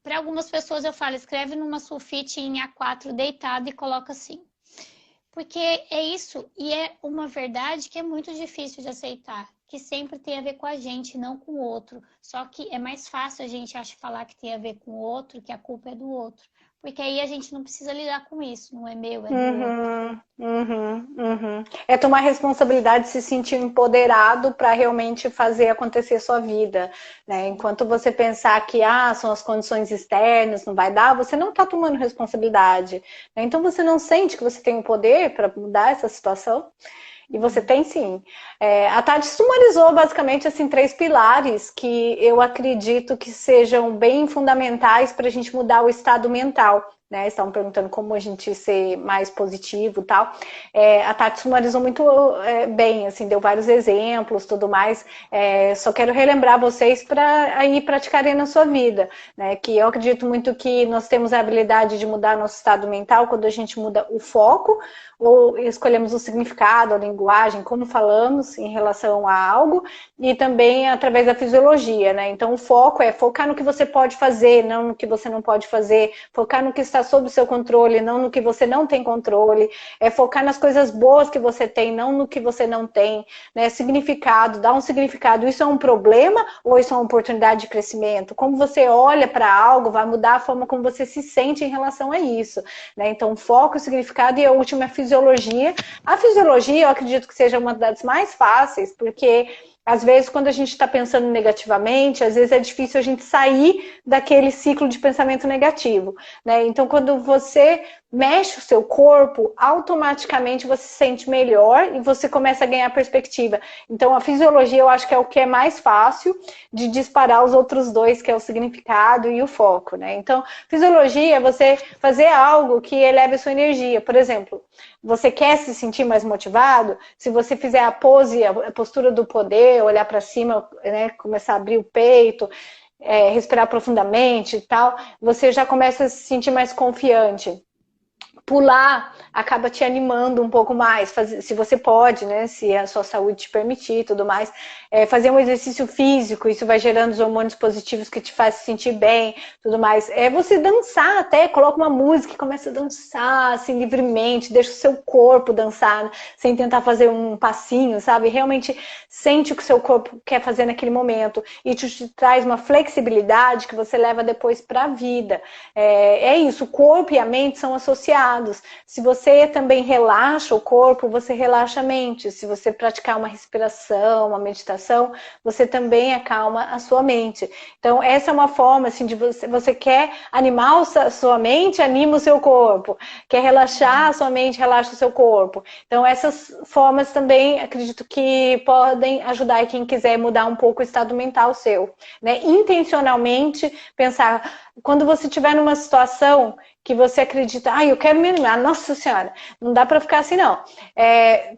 para algumas pessoas eu falo, escreve numa sulfite em A4 deitado e coloca assim. Porque é isso, e é uma verdade que é muito difícil de aceitar, que sempre tem a ver com a gente, não com o outro. Só que é mais fácil a gente acha falar que tem a ver com o outro, que a culpa é do outro. Porque aí a gente não precisa lidar com isso, não é meu, é do outro. Uhum, uhum, uhum. É tomar responsabilidade, se sentir empoderado para realmente fazer acontecer sua vida, né? Sim. Enquanto você pensar que são as condições externas, não vai dar, você não está tomando responsabilidade, né? Então você não sente que você tem o poder para mudar essa situação. E você Uhum. tem sim. A Tati sumarizou basicamente assim 3 pilares que eu acredito que sejam bem fundamentais para a gente mudar o estado mental. né? Estavam perguntando como a gente ser mais positivo e tal. A Tati sumarizou muito bem, assim, deu vários exemplos, tudo mais. Só quero relembrar vocês para aí praticarem na sua vida, né? Que eu acredito muito que nós temos a habilidade de mudar nosso estado mental quando a gente muda o foco, ou escolhemos o significado, a linguagem, como falamos em relação a algo, e também através da fisiologia, né? Então o foco é focar no que você pode fazer, não no que você não pode fazer, focar no que está sob o seu controle, não no que você não tem controle, focar nas coisas boas que você tem, não no que você não tem, né? Significado, dar um significado, isso é um problema ou isso é uma oportunidade de crescimento? Como você olha para algo vai mudar a forma como você se sente em relação a isso, né? Então foco, significado e a última é a fisiologia. A fisiologia eu acredito que seja uma das mais fáceis, porque às vezes, quando a gente está pensando negativamente, às vezes é difícil a gente sair daquele ciclo de pensamento negativo, né? Então, quando você mexe o seu corpo, automaticamente você se sente melhor e você começa a ganhar perspectiva. Então, a fisiologia eu acho que é o que é mais fácil de disparar os outros dois, que é o significado e o foco, né? Então, fisiologia é você fazer algo que eleve a sua energia. Por exemplo, você quer se sentir mais motivado? Se você fizer a pose, a postura do poder, olhar para cima, né, começar a abrir o peito, respirar profundamente e tal, você já começa a se sentir mais confiante. Pular acaba te animando um pouco mais, se você pode, né? Se a sua saúde te permitir e tudo mais. Fazer um exercício físico, isso vai gerando os hormônios positivos que te faz se sentir bem, tudo mais. Você dançar até, coloca uma música e começa a dançar, assim, livremente, deixa o seu corpo dançar, sem tentar fazer um passinho, sabe? Realmente sente o que o seu corpo quer fazer naquele momento e te traz uma flexibilidade que você leva depois para a vida. É isso, o corpo e a mente são associados. Se você também relaxa o corpo, você relaxa a mente. Se você praticar uma respiração, uma meditação, você também acalma a sua mente. Então, essa é uma forma assim, de você quer animar a sua mente, anima o seu corpo. Quer relaxar a sua mente, relaxa o seu corpo. Então, essas formas também acredito que podem ajudar quem quiser mudar um pouco o estado mental seu, né? Intencionalmente pensar, quando você estiver numa situação que você acredita, eu quero me animar, nossa senhora, não dá para ficar assim não.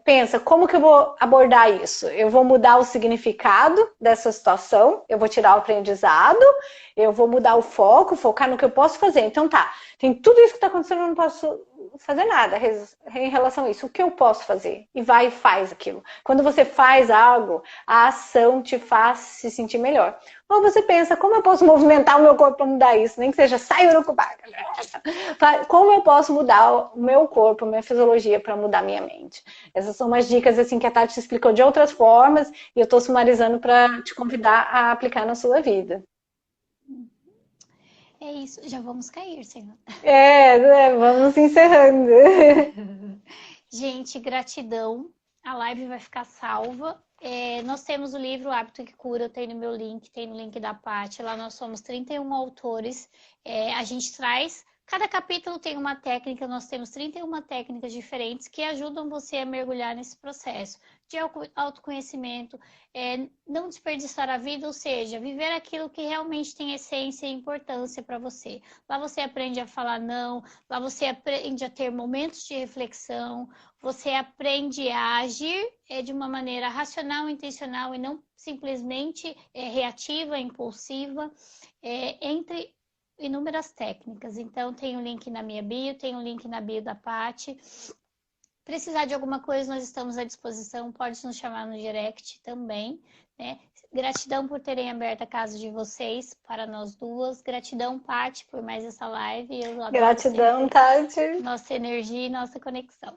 Pensa, como que eu vou abordar isso? Eu vou mudar o significado dessa situação, eu vou tirar o aprendizado, eu vou mudar o foco, focar no que eu posso fazer. Então tá, tem tudo isso que está acontecendo, eu não posso fazer nada em relação a isso. O que eu posso fazer? E vai e faz aquilo. Quando você faz algo, a ação te faz se sentir melhor. Ou você pensa, como eu posso movimentar o meu corpo para mudar isso? Nem que seja, sai urucubaca. Como eu posso mudar o meu corpo, a minha fisiologia para mudar a minha mente? Essas são umas dicas assim que a Tati explicou de outras formas e eu estou sumarizando para te convidar a aplicar na sua vida. É isso, já vamos cair, Senhor. Vamos encerrando. Gente, gratidão. A live vai ficar salva. Nós temos o livro Hábito que Cura, tem no meu link, tem no link da Paty. Lá nós somos 31 autores. A gente traz, cada capítulo tem uma técnica, nós temos 31 técnicas diferentes que ajudam você a mergulhar nesse processo de autoconhecimento, não desperdiçar a vida, ou seja, viver aquilo que realmente tem essência e importância para você. Lá você aprende a falar não, lá você aprende a ter momentos de reflexão, você aprende a agir de uma maneira racional, intencional e não simplesmente reativa, impulsiva, entre inúmeras técnicas. Então, tem o link na minha bio, tem o link na bio da Paty. Precisar de alguma coisa, nós estamos à disposição, pode nos chamar no direct também, né? Gratidão por terem aberto a casa de vocês, para nós duas. Gratidão, Paty, por mais essa live. Gratidão, Tati. Nossa energia e nossa conexão.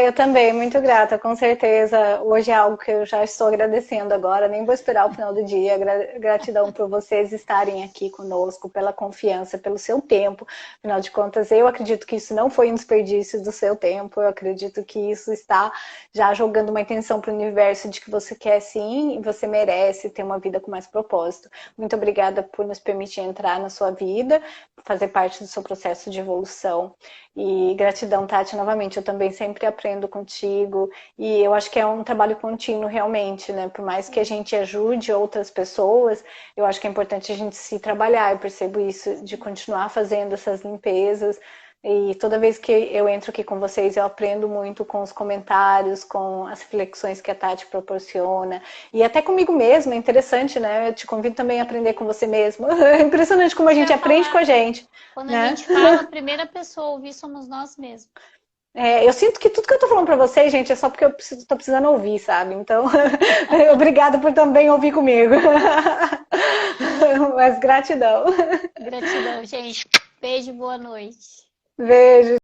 Eu também, muito grata, com certeza. Hoje é algo que eu já estou agradecendo agora, nem vou esperar o final do dia. Gratidão por vocês estarem aqui conosco, pela confiança, pelo seu tempo. Afinal de contas, eu acredito que isso não foi um desperdício do seu tempo, eu acredito que isso está já jogando uma intenção para o universo de que você quer sim e você merece ter uma vida com mais propósito. Muito obrigada por nos permitir entrar na sua vida, fazer parte do seu processo de evolução. E gratidão, Tati, novamente. Eu também sempre sempre aprendo contigo. E eu acho que é um trabalho contínuo realmente, né? Por mais que a gente ajude outras pessoas, eu acho que é importante a gente se trabalhar. Eu percebo isso, de continuar fazendo essas limpezas. E toda vez que eu entro aqui com vocês, eu aprendo muito com os comentários, com as reflexões que a Tati proporciona. E até comigo mesma, é interessante, né? Eu te convido também a aprender com você mesma. É impressionante como a gente aprende com a gente. Quando né? a gente fala, a primeira pessoa a ouvir somos nós mesmos. Eu sinto que tudo que eu tô falando pra vocês, gente, é só porque eu tô precisando ouvir, sabe? Então, obrigada por também ouvir comigo. Mas gratidão. Gratidão, gente. Beijo, boa noite. Beijo.